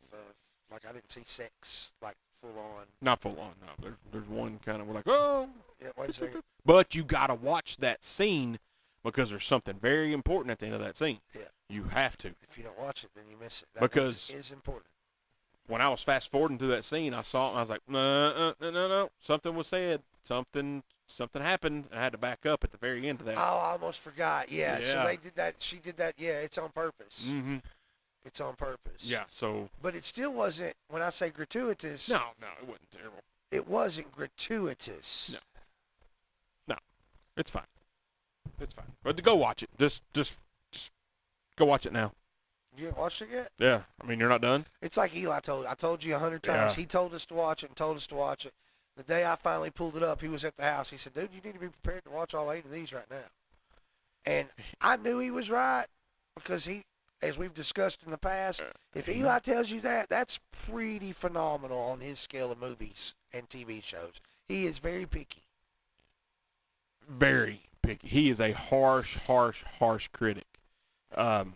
like I didn't see sex like full on. Not full on, no. There's one kind of, we're like, oh. Yeah, wait a second. But you got to watch that scene because there's something very important at the end of that scene. Yeah. You have to. If you don't watch it, then you miss it. That Because is important. when I was fast forwarding through that scene, I saw it and I was like, no. Something was said. Something happened. I had to back up at the very end of that. Oh, I almost forgot. Yeah. So Yeah. they did that. She did that. Yeah, it's on purpose. Mm-hmm. It's on purpose. Yeah, so. But it still wasn't, when I say gratuitous, No, it wasn't terrible. it wasn't gratuitous. No. It's fine. It's fine. But go watch it. Just go watch it now. You haven't watched it yet? Yeah. I mean, you're not done? It's like Eli told. I told you 100 times. Yeah. He told us to watch it and told us to watch it. The day I finally pulled it up, he was at the house. He said, dude, you need to be prepared to watch all 8 of these right now. And I knew he was right because he, as we've discussed in the past, if Eli tells you that, that's pretty phenomenal on his scale of movies and TV shows. He is very picky. Very picky. He is a harsh critic. Old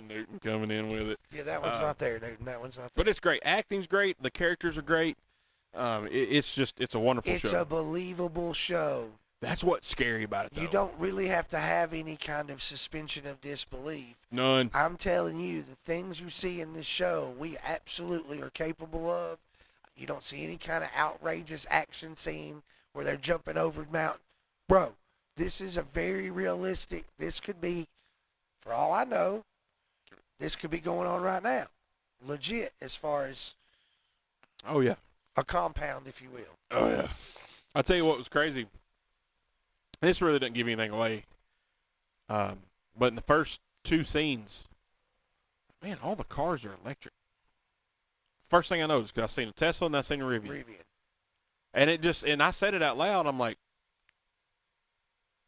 Newton coming in with it. Yeah, that one's not there, dude. That one's not there. But it's great. Acting's great. The characters are great. It's a wonderful show. It's a believable show. That's what's scary about it, though. You don't really have to have any kind of suspension of disbelief. None. I'm telling you, the things you see in this show, we absolutely are capable of. You don't see any kind of outrageous action scene where they're jumping over the mountain. Bro, this is a very realistic, this could be, for all I know, this could be going on right now. Legit, as far as Oh, yeah. a compound, if you will. Oh, yeah. I'll tell you what was crazy. This really doesn't give anything away. But in the first 2 scenes, man, all the cars are electric. First thing I noticed, because I seen a Tesla and I seen a Rivian. And I said it out loud. I'm like,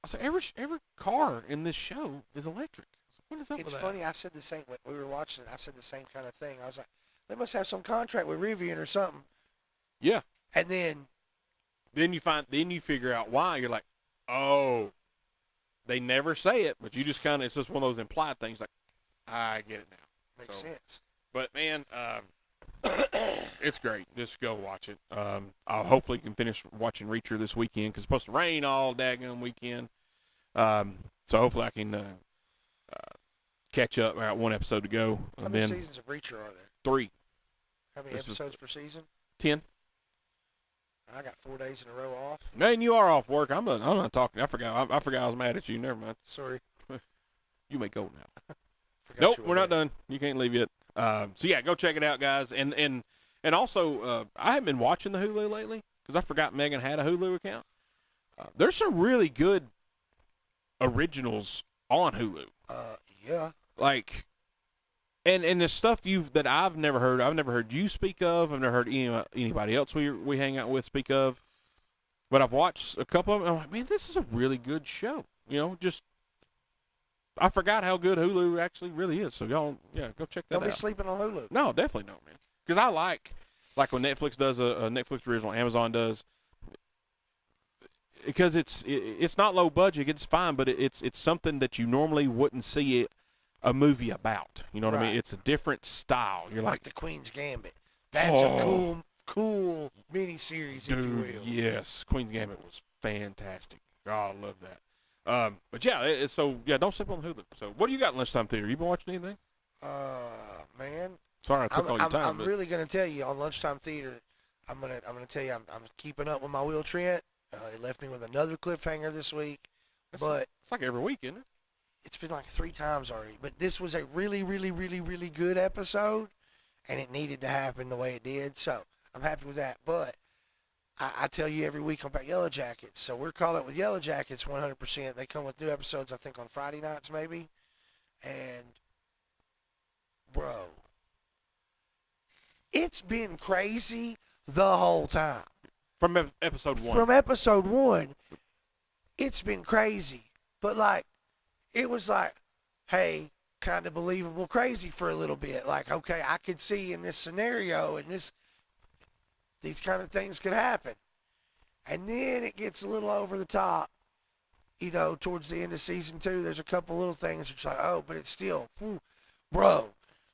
I said, every car in this show is electric. I said, what is up with It's that? funny, I said the same, when we were watching it, I said the same kind of thing. I was like, they must have some contract with Rivian or something. Yeah. And then you figure out why. You're like, oh, they never say it, but you just kind of, it's just one of those implied things like, I get it now. makes sense. But, man, it's great. Just go watch it. I'll hopefully can finish watching Reacher this weekend because it's supposed to rain all daggone weekend. So hopefully I can catch up. I got 1 episode to go. How many seasons of Reacher are there? 3. How many episodes per season? 10. I got 4 days in a row off. Man, you are off work. I'm not talking. I forgot I was mad at you. Never mind. Sorry. You may go now. Forgot Nope, you we're not there. done. You can't leave yet. So yeah, go check it out, guys. And also, I haven't been watching the Hulu lately because I forgot Megan had a Hulu account. There's some really good originals on Hulu. Yeah. Like, and the stuff that I've never heard. I've never heard you speak of. I've never heard anybody else we hang out with speak of. But I've watched a couple of them. And I'm like, man, this is a really good show. You know, just I forgot how good Hulu actually really is. So y'all, yeah, go check that Don't out. be sleeping on Hulu. No, definitely don't, man. Because I like when Netflix does a Netflix original, Amazon does. Because it's not low budget, it's fine, but it's something that you normally wouldn't see a movie about. You know what I mean? Right. It's a different style. You're Like like, the Queen's Gambit. That's a cool mini-series, if you dude, will. yes, Queen's Gambit was fantastic. Oh, I love that. But yeah, so yeah, don't sleep on Hulu. So what do you got in Lunchtime Theater? You been watching anything? Man. Sorry, I took all your time. I'm but really gonna tell you on Lunchtime Theater. I'm gonna tell you I'm keeping up with my Will Trent. It left me with another cliffhanger this week, but it's like every week, isn't it? it's been like 3 times already. But this was a really, really, really, really good episode, and it needed to happen the way it did. So I'm happy with that. But I tell you every week about Yellow Jackets. So we're caught up with Yellow Jackets 100%. They come with new episodes, I think, on Friday nights maybe. And, bro, it's been crazy the whole time. From episode 1. From episode 1, it's been crazy. But, like, it was like, hey, kind of believable crazy for a little bit. Like, okay, I could see in this scenario and these kind of things could happen. And then it gets a little over the top, towards the end of season 2. There's a couple little things that's like, oh, but it's still, bro,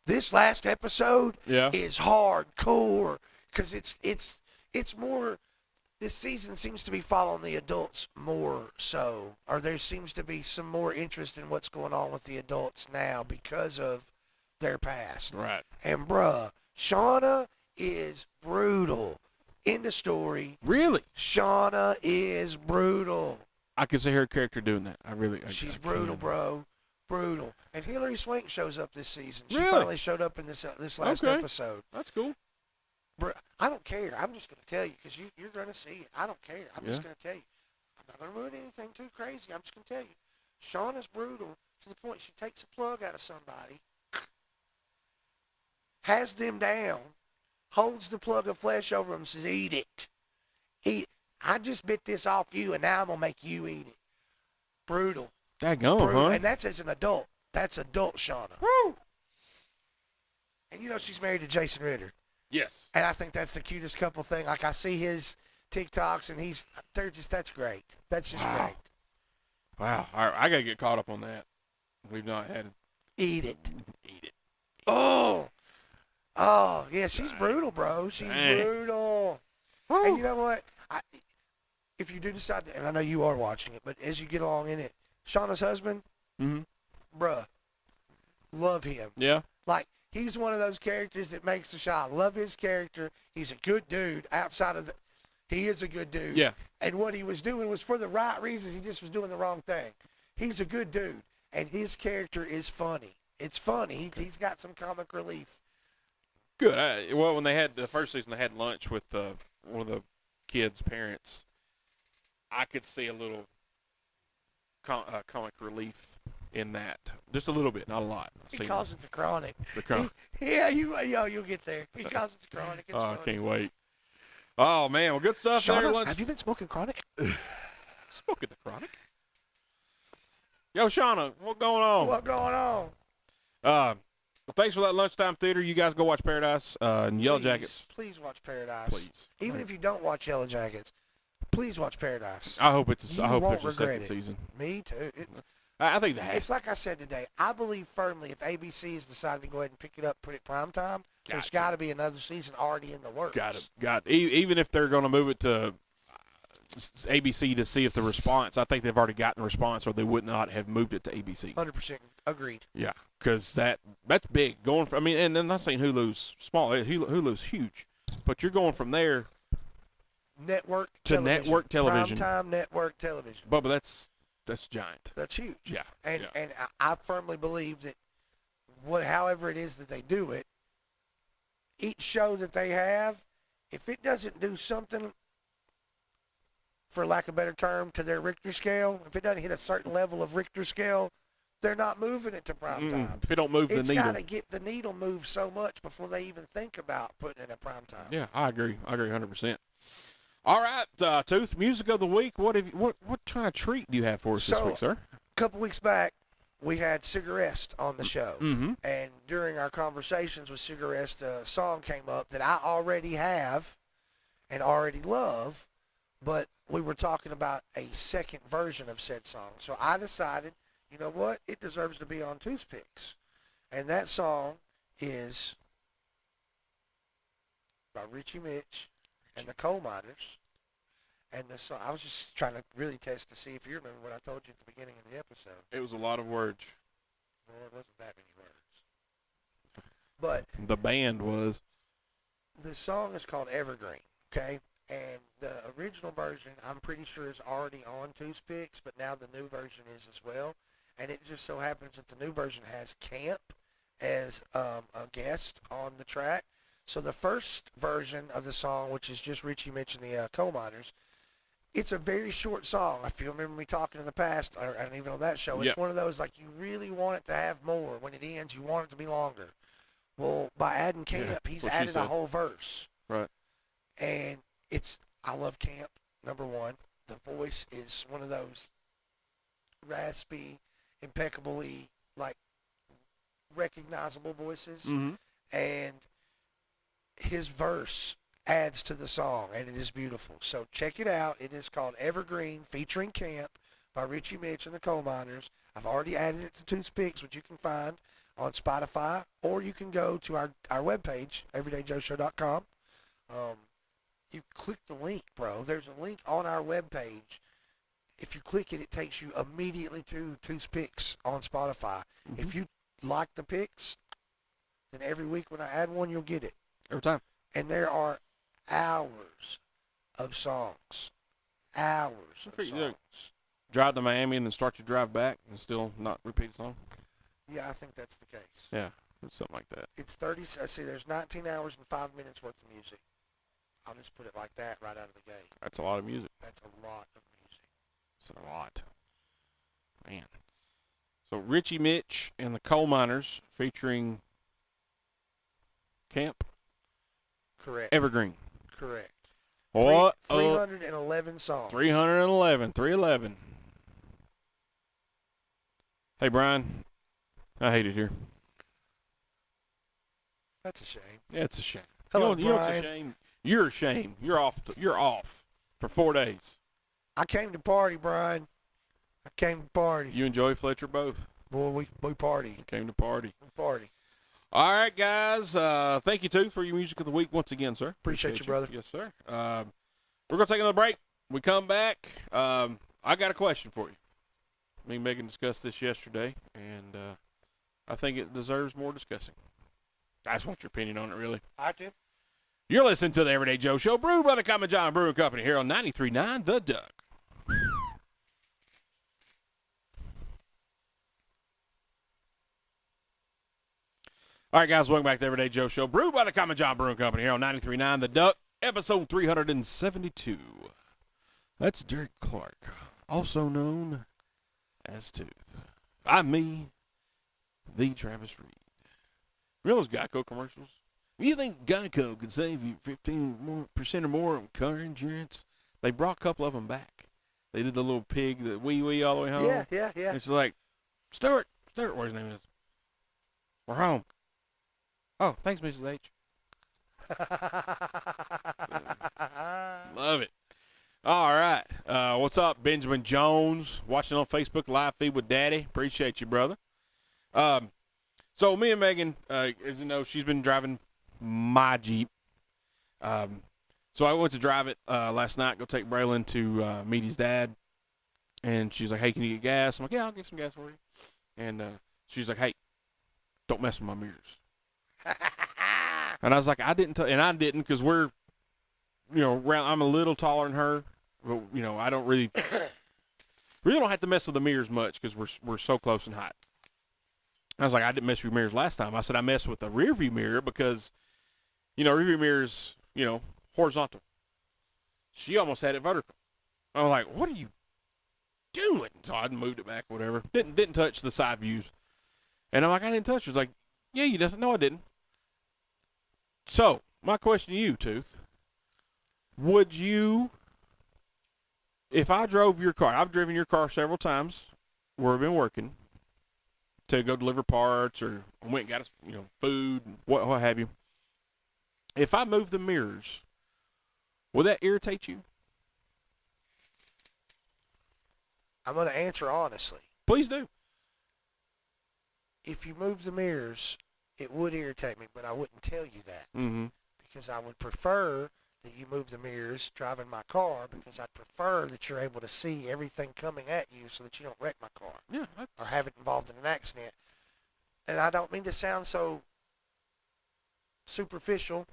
this last episode is hardcore because it's more. This season seems to be following the adults more so, or there seems to be some more interest in what's going on with the adults now because of their past. Right. And bruh, Shauna is brutal. End of story. Really? Shauna is brutal. I could see her character doing that. She's brutal, bro. Brutal. And Hilary Swank shows up this season. She Really? finally showed up in this last episode. That's cool. Bro, I don't care. I'm just going to tell you because you're going to see it. I don't care. I'm just going to tell you. I'm not going to ruin anything too crazy. I'm just going to tell you. Shauna's brutal to the point she takes a plug out of somebody, has them down, holds the plug of flesh over them and says, eat it. Eat it. I just bit this off you, and now I'm going to make you eat it. Brutal. Daggone, Brutal. huh? And that's as an adult. That's adult Shauna. Woo! And she's married to Jason Ritter. Yes. And I think that's the cutest couple thing. Like, I see his TikToks, and that's great. That's just great. Wow. All right, I got to get caught up on that. We've not had it. Eat it. Eat it. Oh, yeah, she's brutal, bro. She's brutal. Woo. And you know what? If you do decide to, and I know you are watching it, but as you get along in it, Shauna's husband, bruh, love him. Yeah. Like, he's one of those characters that makes the shot. Love his character. He's a good dude he is a good dude. Yeah. And what he was doing was for the right reasons. He just was doing the wrong thing. He's a good dude. And his character is funny. It's funny. He's got some comic relief. Good. Well, when they had the first season, they had lunch with one of the kids' parents. I could see a little comic relief in that, just a little bit, not a lot. He calls it the Chronic. The Chronic. Yeah, you'll get there. He calls it the Chronic. It's I funny. can't wait. Oh man, well, good stuff. Shauna, have you been smoking Chronic? Smoking the Chronic. Yo, Shauna, what's going on? What's going on? Well, thanks for that lunchtime theater. You guys go watch Paradise and Yellow Jackets. Please watch Paradise. Please. Even if you don't watch Yellow Jackets, please watch Paradise. I hope You I hope won't there's a regret second it. season. Me too. I think that. It's like I said today. I believe firmly if ABC has decided to go ahead and pick it up, put it prime time, there's got to be another season already in the works. Got it. Even if they're going to move it to ABC to see if the response, I think they've already gotten a response, or they would not have moved it to ABC. 100% agreed. Yeah, because that's big. And I'm not saying Hulu's small. Hulu's huge, but you're going from there Network to television. network television. Primetime network television. But that's giant. That's huge. Yeah. And I firmly believe that however it is that they do it, each show that they have, if it doesn't do something, for lack of a better term, to their Richter scale, if it doesn't hit a certain level of Richter scale, they're not moving it to prime time. If it don't move the needle. It's got to get the needle moved so much before they even think about putting it at prime time. Yeah, I agree 100%. All right, Tooth, music of the week. What kind of treat do you have for us this week, sir? A couple weeks back, we had Cigarette on the show. Mm-hmm. And during our conversations with Cigarette, a song came up that I already have and already love, but we were talking about a second version of said song. So I decided, you know what? It deserves to be on Toothpicks. And that song is by Richie Mitch and the Coal Miners. And the song, I was just trying to really test to see if you remember what I told you at the beginning of the episode. It was a lot of words. Well, it wasn't that many words. But The band was. the song is called Evergreen, okay? And the original version, I'm pretty sure, is already on Toothpicks, but now the new version is as well. And it just so happens that the new version has Camp as a guest on the track. So the first version of the song, which is just Richie Mitch and the Coal Miners, it's a very short song. If you remember me talking in the past, and even on that show, it's one of those, like, you really want it to have more. When it ends, you want it to be longer. Well, by adding Camp, he's added a whole verse. Right. And I love Camp, number one. The voice is one of those raspy, impeccably, like, recognizable voices, Mm-hmm. and his verse adds to the song, and it is beautiful. So check it out. It is called Evergreen, featuring Camp by Richie Mitch and the Coal Miners. I've already added it to Toothpicks, which you can find on Spotify, or you can go to our webpage, everydayjoeshow.com. You click the link, bro. There's a link on our webpage. If you click it, it takes you immediately to Toothpicks on Spotify. Mm-hmm. If you like the picks, then every week when I add one, you'll get it. Every time. And there are hours of songs. Hours of songs. Drive to Miami and then start your drive back and still not repeat a song? Yeah, I think that's the case. Yeah, something like that. It's 30, I see there's 19 hours and 5 minutes worth of music. I'll just put it like that right out of the gate. That's a lot of music. That's a lot of music. It's a lot. Man. So Richie Mitch and the Coal Miners featuring Camp Correct. Evergreen. Correct. What? 311 songs. 311. Hey, Brian. I hate it here. That's a shame. Yeah, it's a shame. Hello, you know what's Brian. a shame? You're a shame. You're off for 4 days. I came to party, Brian. I came to party. You and Joey Fletcher both Boy, we party. came to party. We party. All right, guys. Thank you, too, for your music of the week once again, sir. Appreciate you, brother. Yes, sir. We're going to take another break. We come back. I got a question for you. Me and Megan discussed this yesterday, and I think it deserves more discussing. I just want your opinion on it, really. I did. You're listening to the Everyday Joe Show, brewed by the Common John Brewing Company here on 93.9 The Duck. All right, guys, welcome back to the Everyday Joe Show, brewed by the Common John Brewing Company here on 93.9 The Duck, episode 372. That's Derek Clark, also known as Tooth. I'm me, the Travis Reed. Remember those Geico commercials? You think Geico could save you 15% or more on car insurance? They brought a couple of them back. They did the little pig, the wee all the way home. Yeah. And it's like, Stuart, whatever his name is. We're home. Oh, thanks, Mrs. H. Love it. All right. What's up, Benjamin Jones? Watching on Facebook live feed with Daddy. Appreciate you, brother. So me and Megan, as you know, she's been driving my Jeep. So I went to drive it last night, go take Braylon to meet his dad. And she's like, hey, can you get gas? I'm like, yeah, I'll get some gas for you. And she's like, hey, don't mess with my mirrors. And I was like, I didn't because we're, I'm a little taller than her. But, I don't really don't have to mess with the mirrors much because we're so close in height. I was like, I didn't mess with your mirrors last time. I said I messed with the rear view mirror because, rear view mirrors, horizontal. She almost had it vertical. I was like, what are you doing? So I moved it back, whatever. Didn't touch the side views. And I'm like, I didn't touch it. She's like, yeah, you didn't. No, I didn't. So my question to you, Tooth, would you, if I drove your car, I've driven your car several times where I've been working to go deliver parts or went and got us, food, what have you. If I move the mirrors, will that irritate you? I'm going to answer honestly. Please do. If you move the mirrors, it would irritate me, but I wouldn't tell you that. Mm-hmm. Because I would prefer that you move the mirrors driving my car because I'd prefer that you're able to see everything coming at you so that you don't wreck my car. Yeah. Or have it involved in an accident. And I don't mean to sound so superficial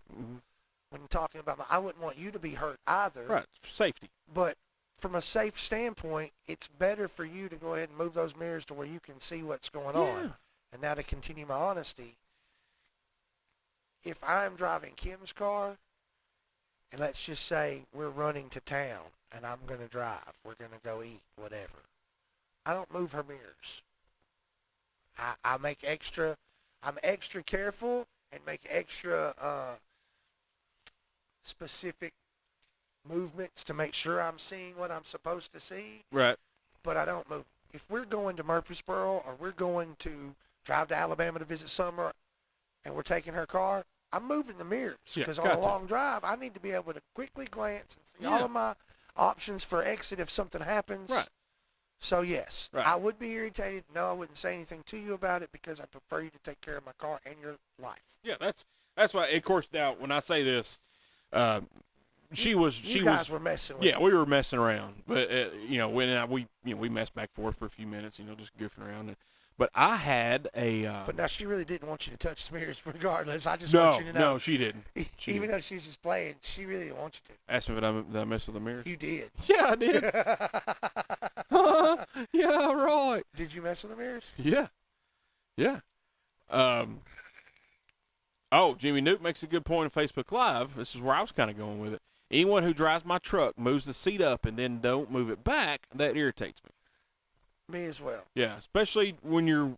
when talking about I wouldn't want you to be hurt either. Right. Safety. But from a safe standpoint, it's better for you to go ahead and move those mirrors to where you can see what's going on. And now to continue my honesty, if I'm driving Kim's car, and let's just say we're running to town, and I'm going to drive, we're going to go eat, whatever, I don't move her mirrors. I'm extra careful and make extra specific movements to make sure I'm seeing what I'm supposed to see. Right. But I don't move. If we're going to Murfreesboro or we're going to drive to Alabama to visit Summer, and we're taking her car, I'm moving the mirrors because on a got to. long drive, I need to be able to quickly glance and see Yeah. all of my options for exit if something happens. Right. So, yes, Right. I would be irritated. No, I wouldn't say anything to you about it because I prefer you to take care of my car and your life. Yeah, that's why. Of course, now when I say this, You guys were messing with Yeah, we were messing around, but we messed back forth for a few minutes, just goofing around. But I had a. But now she really didn't want you to touch the mirrors regardless. I just No, want you to know. no, she didn't. Even though she was just playing, she really didn't want you to. Asked me did I mess with the mirrors? You did. Yeah, I did. Yeah, right. Did you mess with the mirrors? Yeah. Yeah. Jimmy Newt makes a good point on Facebook Live. This is where I was kind of going with it. Anyone who drives my truck, moves the seat up, and then don't move it back, that irritates me. Me as well. Yeah, especially when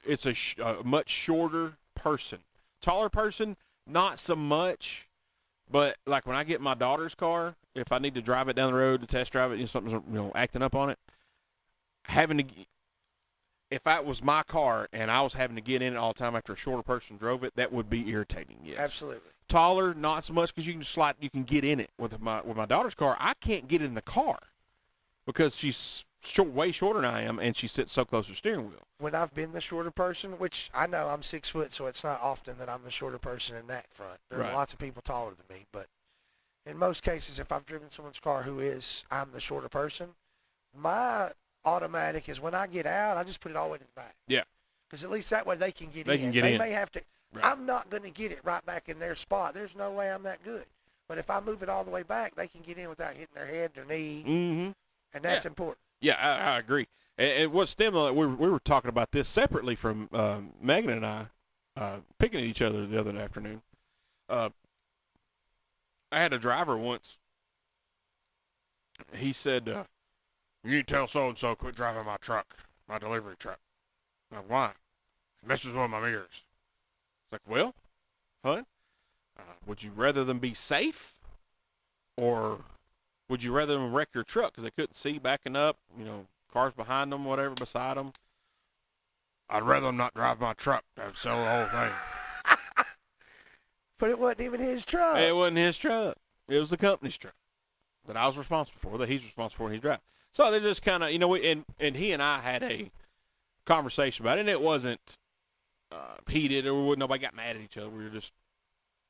it's a much shorter person. Taller person, not so much. But like when I get my daughter's car, if I need to drive it down the road to test drive it, something's acting up on it, if that was my car and I was having to get in it all the time after a shorter person drove it, that would be irritating. Yes, Absolutely. Taller, not so much because you can get in it. With my daughter's car, I can't get in the car because she's way shorter than I am, and she sits so close to the steering wheel. When I've been the shorter person, which I know I'm 6 foot, so it's not often that I'm the shorter person in that front. There are lots of people taller than me, but in most cases, if I've driven someone's car I'm the shorter person, my automatic is when I get out, I just put it all the way to the back. Yeah. Because at least that way they can get in. They can get in. They may have to. Right. I'm not going to get it right back in their spot. There's no way I'm that good. But if I move it all the way back, they can get in without hitting their head, their knee, and that's important. Yeah, I agree. And what's stimulating, we were talking about this separately from Megan and I picking at each other the other afternoon. I had a driver once. He said, "You need to tell so-and-so quit driving my truck, my delivery truck." I'm like, "Why?" "It messes with my mirrors." It's like, "Well, hon, would you rather them be safe, or would you rather them wreck your truck because they couldn't see backing up, cars behind them, whatever, beside them?" "I'd rather them not drive my truck. I'd sell the whole thing." But it wasn't even his truck. It wasn't his truck. It was the company's truck that I was responsible for, that he's responsible for, and he drives. So they just kind of, and he and I had a conversation about it, and it wasn't heated, or nobody got mad at each other. We were just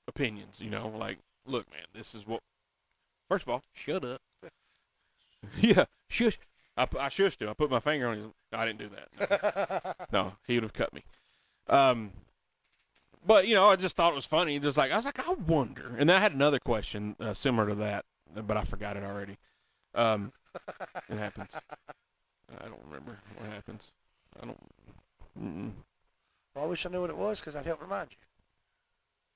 opinions, like, look, man, this is what. First of all, shut up. Yeah, shush. I shushed him. I put my finger on his. No, I didn't do that. No, he would have cut me. But I just thought it was funny. I was like, I wonder. And then I had another question similar to that, but I forgot it already. It happens. I don't remember what happens. I don't. Well, I wish I knew what it was because I'd help remind you.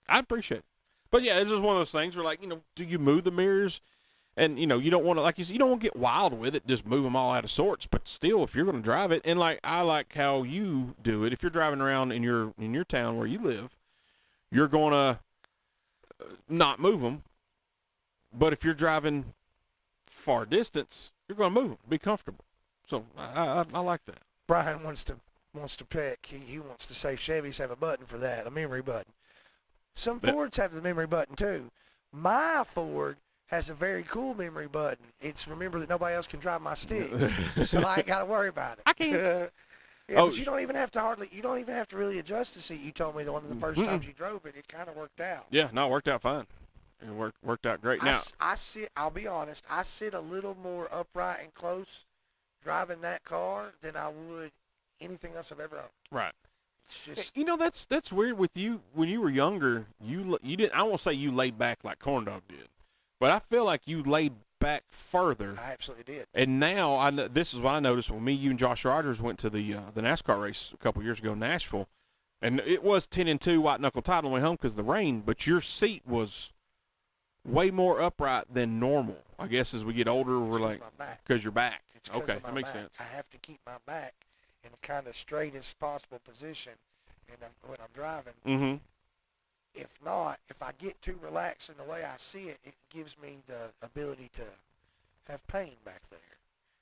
I appreciate it. But yeah, it's just one of those things where, like, do you move the mirrors? And, you don't want to, like you said, you don't want to get wild with it, just move them all out of sorts. But still, if you're going to drive it, and I like how you do it. If you're driving around in your town where you live, you're going to not move them. But if you're driving far distance, you're going to move them, be comfortable. So I like that. Brian wants to pick. He wants to say Chevys have a button for that, a memory button. Some Fords have the memory button too. My Ford has a very cool memory button. It's remember that nobody else can drive my stick, so I ain't got to worry about it. I can't. But you don't even have to really adjust the seat. You told me that one of the first times you drove it, it kind of worked out. Yeah, no, it worked out fine. It worked out great. Now I'll be honest. I sit a little more upright and close driving that car than I would anything else I've ever owned. Right. It's just that's weird with you. When you were younger, you didn't. I won't say you laid back like Corn Dog did, but I feel like you laid back further. I absolutely did. And now this is what I noticed when you and Josh Rogers went to the NASCAR race a couple years ago in Nashville, and it was 10-2 white knuckle tied on the way home because of the rain. But your seat was way more upright than normal. I guess as we get older, we're like because your back. It's okay, that makes sense. I have to keep my back in a kind of straightest possible position, when I'm driving. Mm-hmm. If not, if I get too relaxed in the way I see it, it gives me the ability to have pain back there,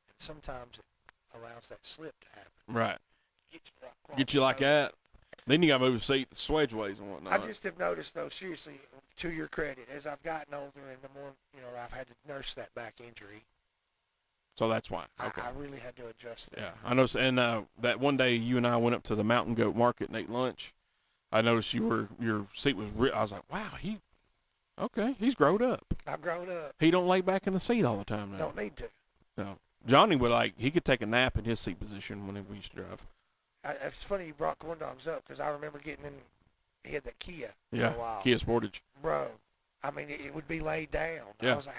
and sometimes it allows that slip to happen. Right. Gets me right Get you like that. Then you got to move the seat, the swedgeways and whatnot. I just have noticed, though, seriously, to your credit, as I've gotten older and the more, I've had to nurse that back injury. So that's why. Okay. I really had to adjust that. Yeah, I noticed. And that one day you and I went up to the Mountain Goat Market and ate lunch. I noticed your seat was. I was like, wow, he's grown up. I've grown up. He don't lay back in the seat all the time now. Don't need to. No, Johnny would he could take a nap in his seat position whenever we used to drive. It's funny you brought corn dogs up because I remember getting in. He had that Kia for Yeah, a while. Kia Sportage. Bro, I mean, it would be laid down. Yeah. I was like,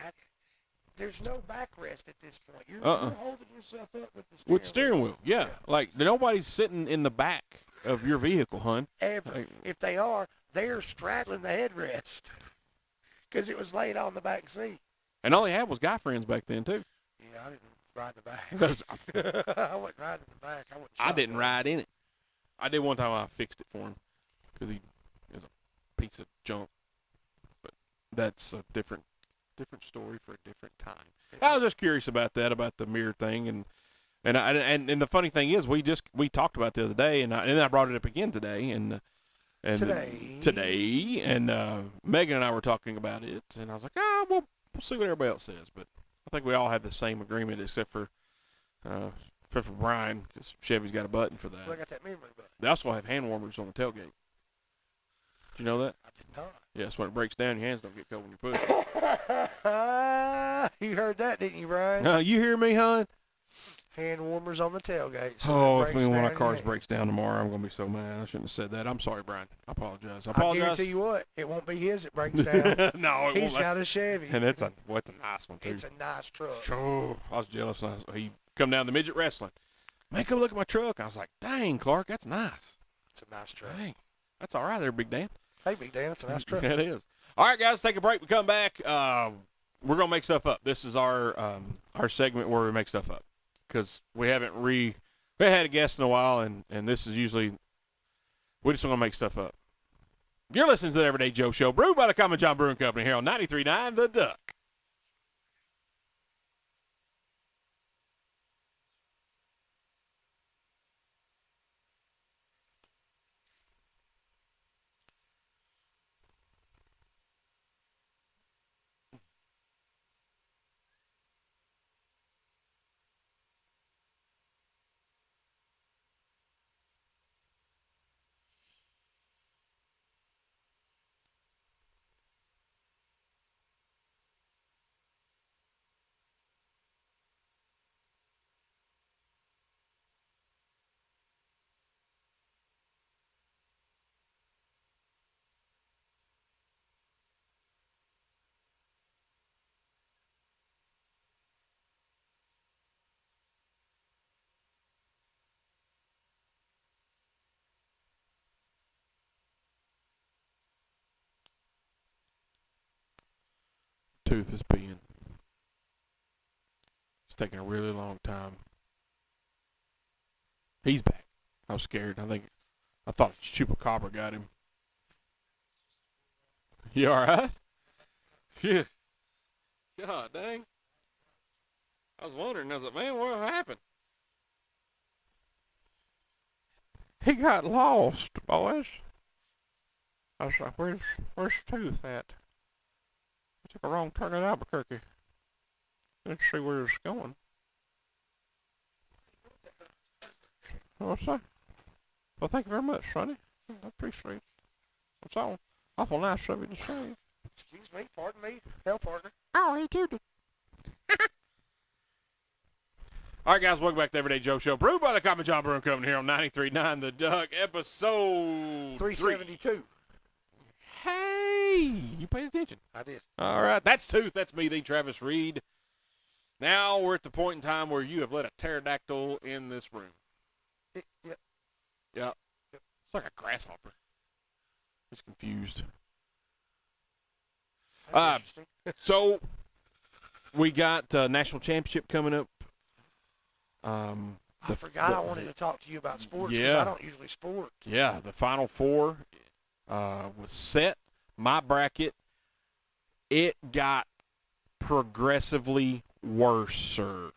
there's no backrest at this point. You're holding yourself up with the steering With steering wheel, yeah. Like nobody's sitting in the back of your vehicle, hun. Ever. If they are, they're straddling the headrest because it was laid on the back seat. And all he had was guy friends back then too. Yeah, I didn't ride the back. 'Cause I wasn't riding the back. I didn't ride in it. I did one time. I fixed it for him because he is a piece of junk. But that's a different story for a different time. I was just curious about that, about the mirror thing, and the funny thing is, we talked about it the other day, and I brought it up again today, and today, and Megan and I were talking about it, and I was like, we'll see what everybody else says, but I think we all had the same agreement except for Brian, because Chevy's got a button for that. Well, I got that memory button. They also have hand warmers on the tailgate. Did you know that? I did not. Yes, when it breaks down, your hands don't get cold when you push it. You heard that, didn't you, Brian? You hear me, hon? Hand warmers on the tailgate. So if any one of our cars breaks down tomorrow, I'm going to be so mad. I shouldn't have said that. I'm sorry, Brian. I apologize. I guarantee you what, it won't be his that breaks down. No, He's got a Chevy. And it's a nice one, too. It's a nice truck. Oh, I was jealous. He come down to midget wrestling. Man, come look at my truck. I was like, dang, Clark, that's nice. It's a nice truck. Dang, that's all right there, Big Dan. Hey, Big Dan, it's a nice truck. It is. All right, guys, take a break. We come back. We're going to make stuff up. This is our segment where we make stuff up because we haven't had a guest in a while, and this is usually we just want to make stuff up. You're listening to the Everyday Joe Show, brewed by the Common John Brewing Company here on 93.9 The Duck. Tooth is peeing. It's taking a really long time. He's back. I was scared. I thought Chupacabra got him. You all right? Yeah. God dang. I was wondering. I was like, man, what happened? He got lost, boys. I was like, where's Tooth at? I took a wrong turn at Albuquerque. Let's see where it's going. What's that? Well, thank you very much, Sonny. I appreciate it. It's awful nice of you to say. Excuse me, pardon me. Hell, partner. Oh, he too did. All right, guys, welcome back to the Everyday Joe Show, brewed by the Common John Brewing Company here on 93.9 The Duck, episode 372. Hey, you paid attention. I did. All right, that's Tooth. That's me, the Travis Reed. Now we're at the point in time where you have let a pterodactyl in this room. Yep. Yeah. It's like a grasshopper. He's confused. That's interesting. So we got national championship coming up. I forgot I wanted to talk to you about sports because Yeah. I don't usually sport. Yeah, the Final Four was set. My bracket, it got progressively worser.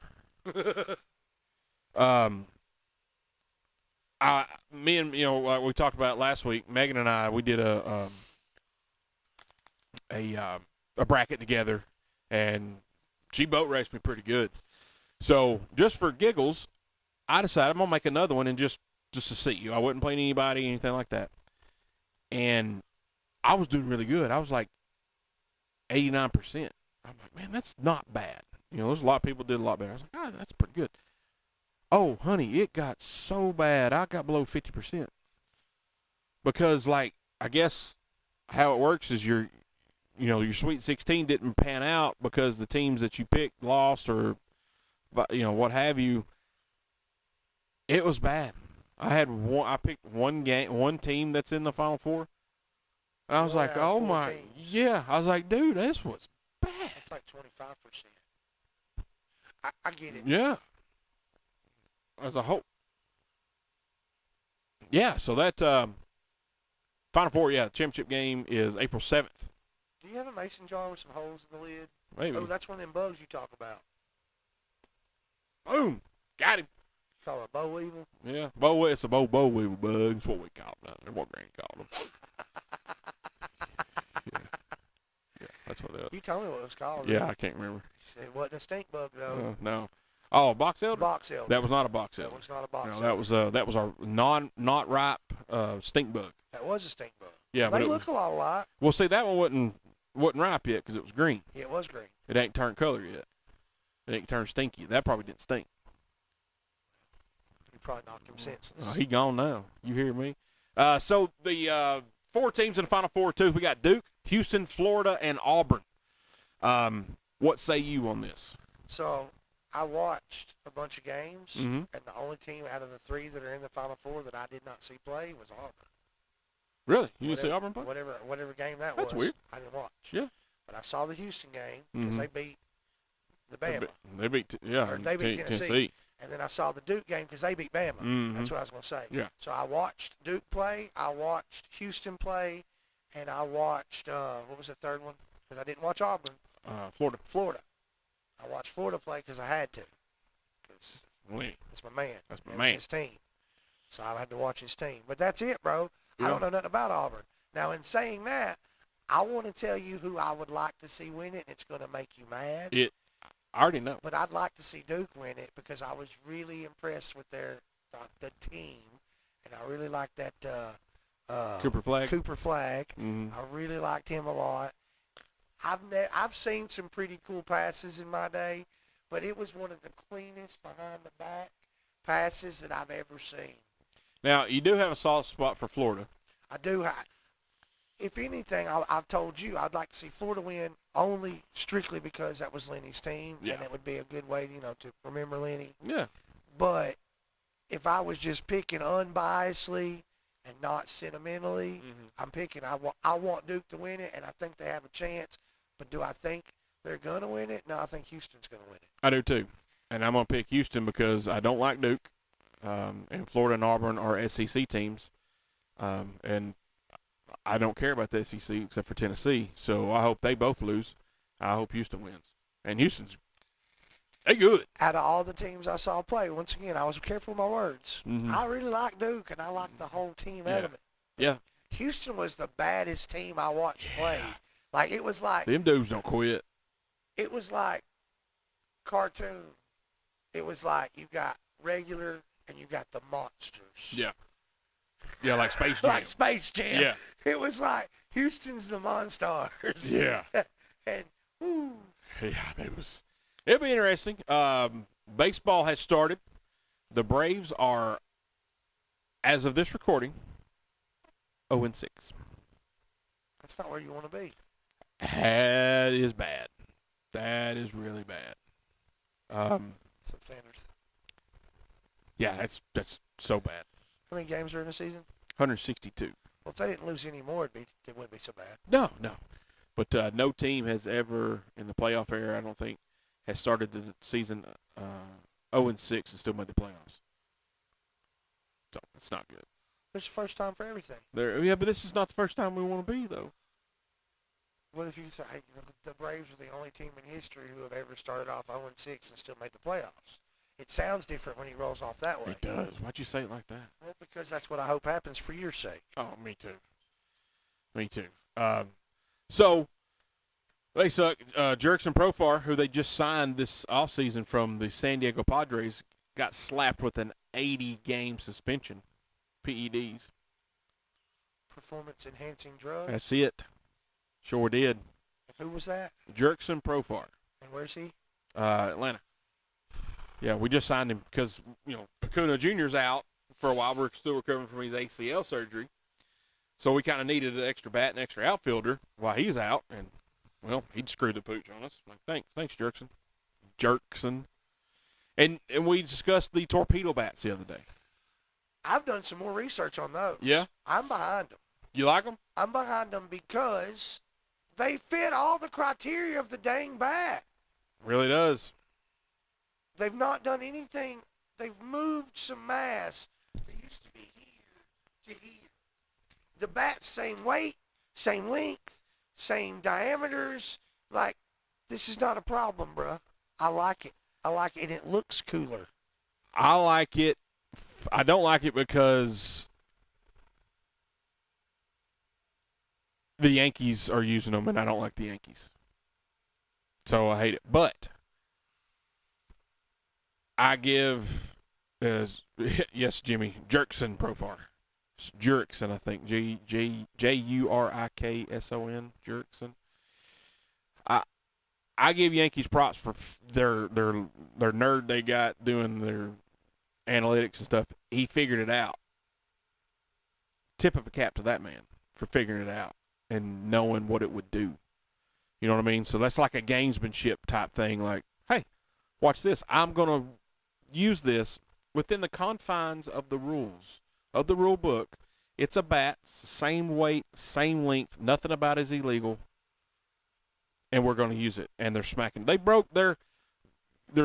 Me and like we talked about last week, Megan and I, we did a bracket together, and she boat raced me pretty good. So just for giggles, I decided I'm gonna make another one and just to see you. I wasn't playing anybody, anything like that, and I was doing really good. I was like 89%. I'm like, man, that's not bad. There's a lot of people did a lot better. I was like, oh, that's pretty good. Oh, honey, it got so bad. I got below 50%. Because, like, I guess how it works is your Sweet 16 didn't pan out because the teams that you picked lost or, what have you. It was bad. I picked one team that's in the Final Four. And I was like, oh, my. Teams. Yeah. I was like, dude, this was bad. It's like 25%. I get it. Yeah. As a whole. Yeah, so that Final Four, the championship game is April 7th. Do you have a mason jar with some holes in the lid? Maybe. Oh, that's one of them bugs you talk about. Boom. Got him. You call it a boll weevil? Yeah, it's a boll weevil bug. That's what we call them. That's what Granny called them. Yeah, that's what it is. You told me what it was called. Yeah, right? I can't remember. You said it wasn't a stink bug, though. No. Oh, box elder? Box elder. That was not a box elder. That was not a box elder. That was our not ripe stink bug. That was a stink bug. Yeah, they look a lot alike. Well, see, that one wasn't ripe yet because it was green. Yeah, it was green. It ain't turned color yet. It ain't turned stinky. That probably didn't stink. You probably knocked him senseless. He gone now. You hear me? So the 4 teams in the Final Four, too. We got Duke, Houston, Florida, and Auburn. What say you on this? So I watched a bunch of games, Mm-hmm. and the only team out of the 3 that are in the Final Four that I did not see play was Auburn. Really? You didn't see Auburn play? Whatever game that That's was. Weird. I didn't watch. Yeah. But I saw the Houston game because they beat the Bama. They beat Tennessee. And then I saw the Duke game because they beat Bama. Mm-hmm. That's what I was going to say. Yeah. So I watched Duke play, I watched Houston play, and I watched, what was the third one? Because I didn't watch Auburn. Florida. I watched Florida play because I had to. Because it's my man. That's my man. man. It's his team. So I had to watch his team. But that's it, bro. Yeah. I don't know nothing about Auburn. Now, in saying that, I want to tell you who I would like to see win it, and it's going to make you mad. I already know. But I'd like to see Duke win it because I was really impressed with the team, and I really liked that Cooper Flag. Mm-hmm. I really liked him a lot. I've seen some pretty cool passes in my day, but it was one of the cleanest behind the back passes that I've ever seen. Now, you do have a soft spot for Florida. I do. If anything, I've told you I'd like to see Florida win only strictly because that was Lenny's team, and it would be a good way, to remember Lenny. Yeah. But if I was just picking unbiasedly and not sentimentally, I'm picking. I want Duke to win it, and I think they have a chance. But do I think they're gonna win it? No, I think Houston's gonna win it. I do too, and I'm gonna pick Houston because I don't like Duke, and Florida and Auburn are SEC teams, and I don't care about the SEC except for Tennessee. So I hope they both lose. I hope Houston wins, and Houston's they good. Out of all the teams I saw play, once again, I was careful with my words. Mm-hmm. I really like Duke, and I like the whole team element. Yeah. Houston was the baddest team I watched play. Like, it was like... Them dudes don't quit. It was like cartoon. It was like you got regular and you got the monsters. Yeah. Yeah, like Space Jam. Like Space Jam. Yeah. It was like Houston's the Monstars. Yeah. And, whoo. Yeah, it'll be interesting. Baseball has started. The Braves are, as of this recording, 0-6. That's not where you want to be. That is bad. That is really bad. So Sanders. Yeah, that's so bad. How many games are in the season? 162. Well, if they didn't lose any more, it wouldn't be so bad. No. But no team has ever, in the playoff era, I don't think, has started the season 0-6 and still made the playoffs. So, it's not good. It's the first time for everything. Yeah, but this is not the first time we want to be, though. What if you say the Braves are the only team in history who have ever started off 0-6 and still made the playoffs? It sounds different when he rolls off that way. It does. Why'd you say it like that? Well, because that's what I hope happens for your sake. Oh, me too. Me too. So they suck. Jerkson Profar, who they just signed this offseason from the San Diego Padres, got slapped with an 80-game suspension, PEDs. Performance-enhancing drugs? That's it. Sure did. Who was that? Jerkson Profar. And where's he? Atlanta. Yeah, we just signed him because, Acuna Jr.'s out for a while. We're still recovering from his ACL surgery. So we kind of needed an extra bat and extra outfielder while he's out. And, well, he'd screwed the pooch on us. Like, thanks, Jerkson. And we discussed the torpedo bats the other day. I've done some more research on those. Yeah? I'm behind them. You like them? I'm behind them because they fit all the criteria of the dang bat. Really does. They've not done anything. They've moved some mass. They used to be here to here. The bat's same weight, same length, same diameters. Like, this is not a problem, bruh. I like it. And it looks cooler. I like it. I don't like it because the Yankees are using them, and I don't like the Yankees. So I hate it. But I give, yes, Jimmy, Jerkson Profar. It's Jerkson, I think. Jurikson. Jerkson. I give Yankees props for their nerd they got doing their analytics and stuff. He figured it out. Tip of a cap to that man for figuring it out and knowing what it would do. You know what I mean? So that's like a gamesmanship type thing. Like, hey, watch this. I'm going to use this within the confines of the rules, of the rule book. It's a bat, it's the same weight, same length, nothing about it is illegal, and we're going to use it. And they're smacking. They broke their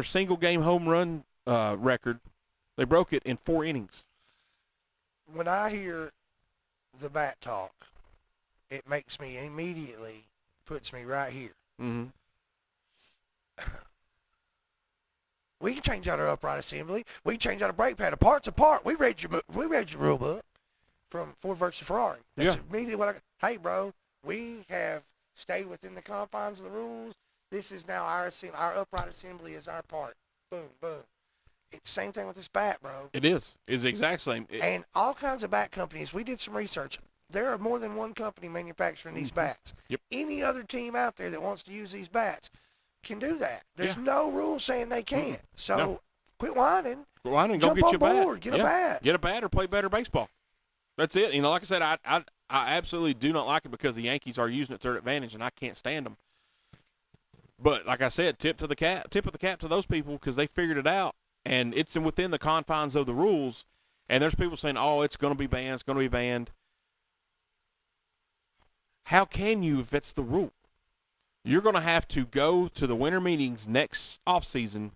single-game home run record. They broke it in 4 innings. When I hear the bat talk, it makes me immediately, puts me right here. Mm-hmm. We can change out our upright assembly. We can change out a brake pad. A part's a part. We read your rule book from Ford versus Ferrari. That's immediately what hey, bro, we have stayed within the confines of the rules. This is now our upright assembly is our part. Boom, boom. It's the same thing with this bat, bro. It is. It's the exact same. And all kinds of bat companies, we did some research. There are more than one company manufacturing these bats. Yep. Any other team out there that wants to use these bats can do that. There's no rule saying they can't. So quit whining. Quit whining. Jump Go get on your board. bat. Get a bat. Get a bat or play better baseball. That's it. Like I said, I absolutely do not like it because the Yankees are using it to their advantage, and I can't stand them. But like I said, tip of the cap to those people because they figured it out, and it's within the confines of the rules. And there's people saying, "Oh, it's going to be banned. It's going to be banned." How can you if it's the rule? You're going to have to go to the winter meetings next offseason,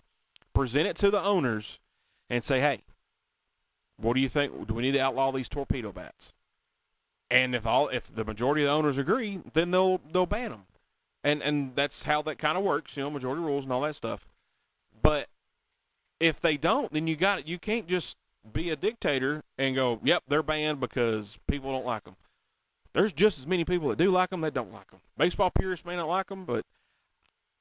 present it to the owners, and say, "Hey, what do you think? Do we need to outlaw these torpedo bats?" And if the majority of the owners agree, then they'll ban them. And that's how that kind of works, majority rules and all that stuff. But if they don't, then you can't just be a dictator and go, "Yep, they're banned because people don't like them." There's just as many people that do like them that don't like them. Baseball purists may not like them, but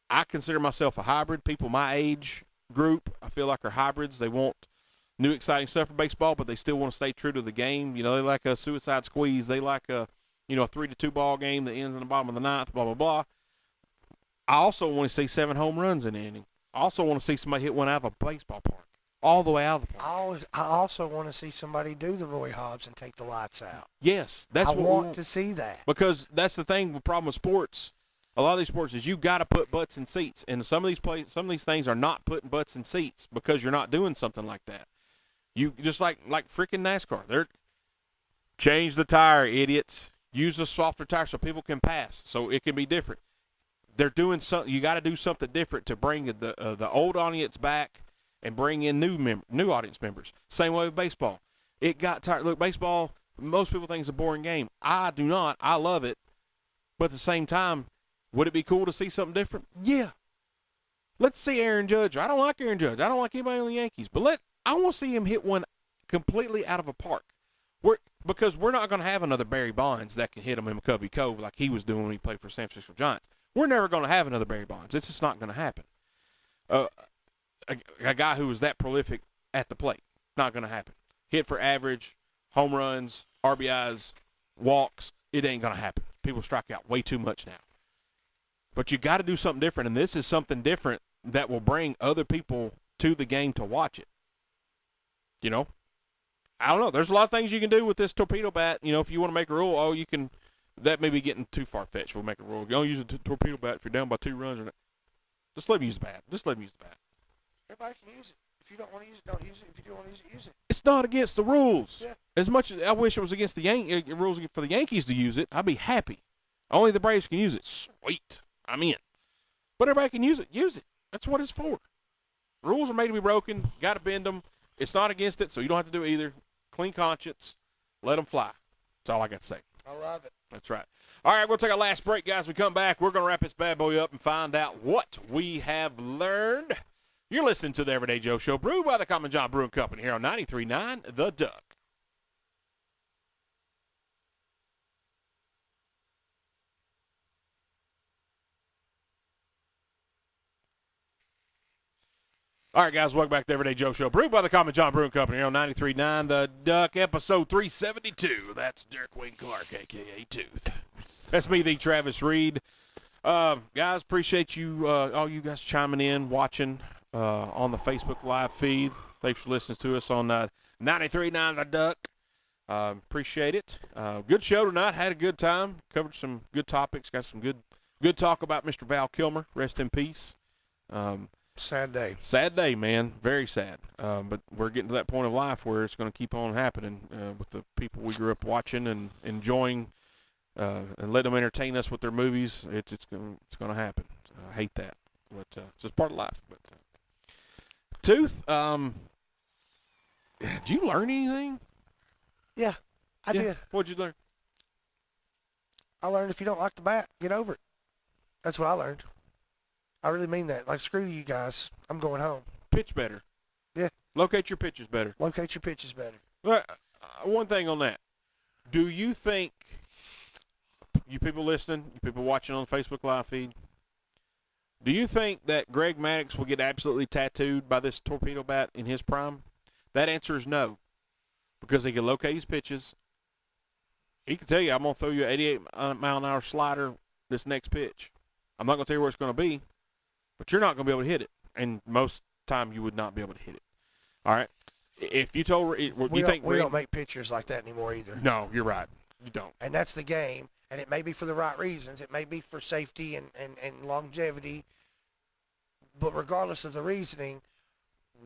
I consider myself a hybrid. People my age group, I feel like are hybrids. They want new exciting stuff for baseball, but they still want to stay true to the game. They like a suicide squeeze. They like a 3-2 ball game that ends in the bottom of the ninth, blah, blah, blah. I also want to see 7 home runs in the inning. I also want to see somebody hit one out of a baseball park, all the way out of the park. I also want to see somebody do the Roy Hobbs and take the lights out. Yes, that's what I want to see that. Because that's the thing with problem with sports. A lot of these sports is you got to put butts in seats, and some of these things are not putting butts in seats because you're not doing something like that. You just like freaking NASCAR. They're change the tire, idiots. Use a softer tire so people can pass, so it can be different. They're doing something. You got to do something different to bring the old audience back and bring in new audience members. Same way with baseball. It got tired. Look, baseball. Most people think it's a boring game. I do not. I love it, but at the same time, would it be cool to see something different? Yeah. Let's see Aaron Judge. I don't like Aaron Judge. I don't like anybody on the Yankees. But I want to see him hit one completely out of a park. Because we're not going to have another Barry Bonds that can hit him in McCovey Cove like he was doing when he played for San Francisco Giants. We're never going to have another Barry Bonds. It's just not going to happen. A guy who was that prolific at the plate, not going to happen. Hit for average, home runs, RBIs, walks, it ain't going to happen. People strike out way too much now. But you got to do something different, and this is something different that will bring other people to the game to watch it. You know? I don't know. There's a lot of things you can do with this torpedo bat. You know, if you want to make a rule, you can. That may be getting too far-fetched. We'll make a rule. You don't use a torpedo bat if you're down by 2 runs. Or not. Just let me use the bat. Just let me use the bat. Everybody can use it. If you don't want to use it, don't use it. If you do want to use it, use it. It's not against the rules. Yeah. As much as I wish it was against the rules for the Yankees to use it, I'd be happy. Only the Braves can use it. Sweet. I'm in. But everybody can use it. Use it. That's what it's for. Rules are made to be broken. You got to bend them. It's not against it, so you don't have to do it either. Clean conscience. Let them fly. That's all I got to say. I love it. That's right. All right, we'll take our last break, guys. When we come back, we're going to wrap this bad boy up and find out what we have learned. You're listening to the Everyday Joe Show, brewed by the Common John Brewing Company here on 93.9 The Duck. All right, guys, welcome back to the Everyday Joe Show, brewed by the Common John Brewing Company here on 93.9 The Duck, episode 372. That's Dirk Wayne Clark, a.k.a. Tooth. That's me, the Travis Reed. Guys, appreciate you, all you guys chiming in, watching on the Facebook Live feed. Thanks for listening to us on 93.9 The Duck. Appreciate it. Good show tonight. Had a good time. Covered some good topics. Got some good talk about Mr. Val Kilmer. Rest in peace. Sad day. Sad day, man. Very sad. But we're getting to that point of life where it's going to keep on happening with the people we grew up watching and enjoying and let them entertain us with their movies. It's going to happen. I hate that. But it's just part of life. But Tooth, did you learn anything? Yeah, I did. What'd you learn? I learned if you don't like the bat, get over it. That's what I learned. I really mean that. Like, screw you guys. I'm going home. Pitch better. Yeah. Locate your pitches better. Locate your pitches better. One thing on that. Do you think, you people listening, you people watching on the Facebook Live feed, do you think that Greg Maddux will get absolutely tattooed by this torpedo bat in his prime? That answer is no. Because he can locate his pitches. He can tell you, I'm going to throw you an 88-mile-an-hour slider this next pitch. I'm not going to tell you where it's going to be, but you're not going to be able to hit it. And most time you would not be able to hit it. All right? If you told – we don't make pitchers like that anymore either. No, you're right. You don't. And that's the game. And it may be for the right reasons. It may be for safety and longevity. But regardless of the reasoning,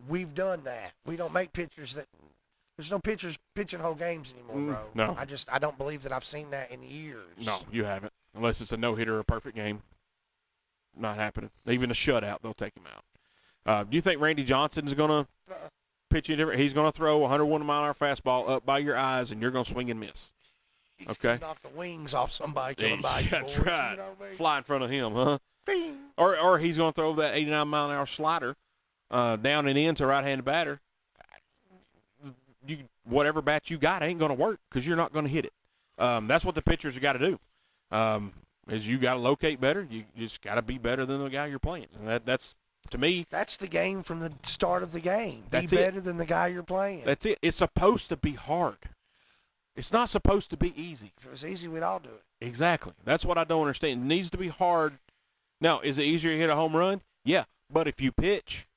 we've done that. We don't make pitchers that – there's no pitchers pitching whole games anymore, bro. No. I don't believe that I've seen that in years. No, you haven't. Unless it's a no-hitter or a perfect game. Not happening. Even a shutout, they'll take him out. Do you think Randy Johnson's going to pitch you different? He's going to throw a 101-mile-an-hour fastball up by your eyes, and you're going to swing and miss. He's going to knock the wings off somebody coming by you. That's boys, right. You know what I mean? Fly in front of him, huh? Bing. Or he's going to throw that 89-mile-an-hour slider down and in to a right-handed batter. Whatever bat you got ain't going to work because you're not going to hit it. That's what the pitchers have got to do. Is you got to locate better. You just got to be better than the guy you're playing. And that's, to me. That's the game from the start of the game. Be better than the guy you're playing. That's it. It's supposed to be hard. It's not supposed to be easy. If it was easy, we'd all do it. Exactly. That's what I don't understand. It needs to be hard. Now, is it easier to hit a home run? Yeah. But if you pitch,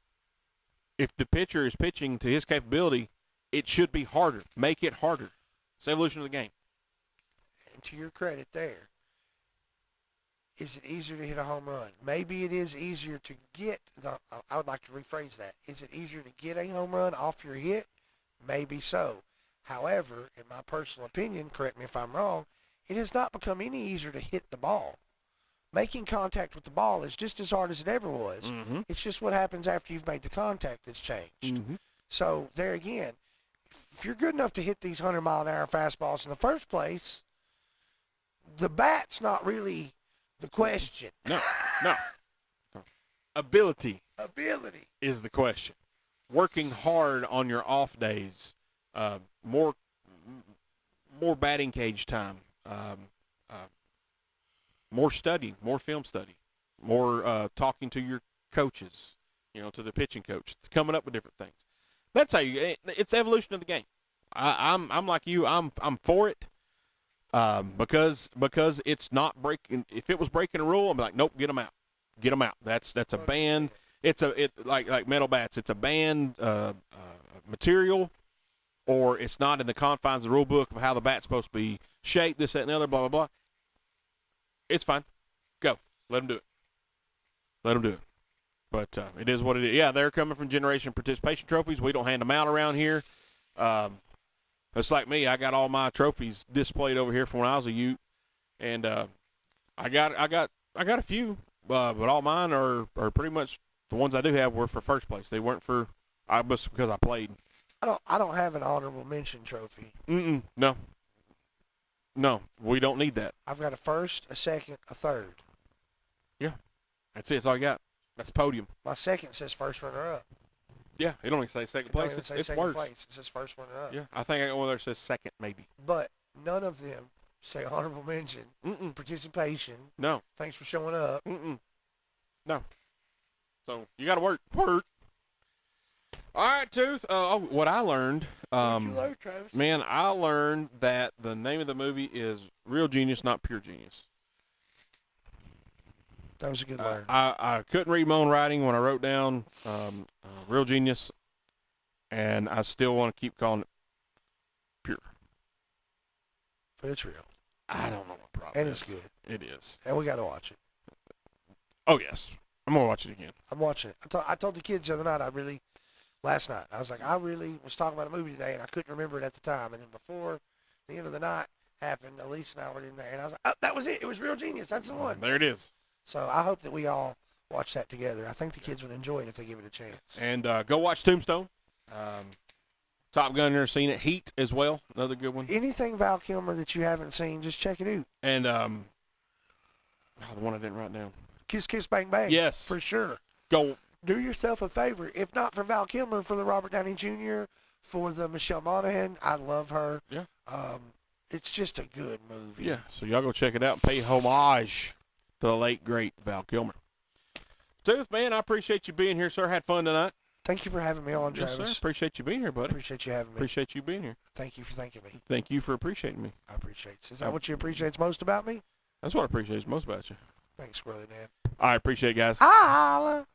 if the pitcher is pitching to his capability, it should be harder. Make it harder. It's the evolution of the game. And to your credit there, is it easier to hit a home run? Maybe it is easier to get I would like to rephrase that. Is it easier to get a home run off your hit? Maybe so. However, in my personal opinion, correct me if I'm wrong, it has not become any easier to hit the ball. Making contact with the ball is just as hard as it ever was. Mm-hmm. It's just what happens after you've made the contact that's changed. Mm-hmm. So, there again, if you're good enough to hit these 100-mile-an-hour fastballs in the first place, the bat's not really the question. No. Ability Ability is the question. Working hard on your off days, more batting cage time, more studying, more film study, more talking to your coaches, to the pitching coach, coming up with different things. That's how it's evolution of the game. I'm like you. I'm for it. Because it's not breaking. If it was breaking a rule, I'm like, nope, get them out. Get them out. That's a banned. It's like metal bats. It's a banned material, or it's not in the confines of the rule book of how the bat's supposed to be shaped. This, that, and the other. Blah blah blah. It's fine. Go. Let them do it. Let them do it. But it is what it is. Yeah, they're coming from generation participation trophies. We don't hand them out around here. It's like me. I got all my trophies displayed over here from when I was a youth, and I got a few, but all mine are pretty much the ones I do have were for first place. They weren't for just because I played. I don't have an honorable mention trophy. No, we don't need that. I've got a first, a second, a third. Yeah, that's it. That's all I got. That's podium. My second says first runner-up. Yeah, it don't even say second place. It's second worse. place. It says first runner-up. Yeah, I think I got one there that says second, maybe. But none of them say honorable mention, participation. No. Thanks for showing up. No. So you got to work. Work. All right, Tooth. What I learned. What you learn, Travis? Man, I learned that the name of the movie is Real Genius, not Pure Genius. That was a good learn. I couldn't read my own writing when I wrote down Real Genius, and I still want to keep calling it Pure. But it's real. I don't know what problem And is. it's good. It is. And we got to watch it. Oh, yes. I'm going to watch it again. I'm watching it. I told the kids the other night, last night, I was like, I really was talking about a movie today, and I couldn't remember it at the time. And then before the end of the night happened, Elise and I were in there, and I was like, oh, that was it. It was Real Genius. That's the one. There it is. So I hope that we all watch that together. I think the kids would enjoy it if they give it a chance. And go watch Tombstone. Top Gun, never seen it. Heat as well, another good one. Anything Val Kilmer that you haven't seen, just check it out. And the one I didn't write down. Kiss Kiss Bang Bang. Yes. For sure. Go. Do yourself a favor. If not for Val Kilmer, for the Robert Downey Jr., for the Michelle Monaghan. I love her. Yeah. It's just a good movie. Yeah, so y'all go check it out and pay homage to the late, great Val Kilmer. Tooth, man, I appreciate you being here, sir. Had fun tonight. Thank you for having me on, Yes, Travis. sir. Appreciate you being here, buddy. Appreciate you having me. Appreciate you being here. Thank you for thanking me. Thank you for appreciating me. I appreciate it. Is that what you appreciate most about me? That's what I appreciate most about you. Thanks, Squirrely Dan. I appreciate it, guys. Holla.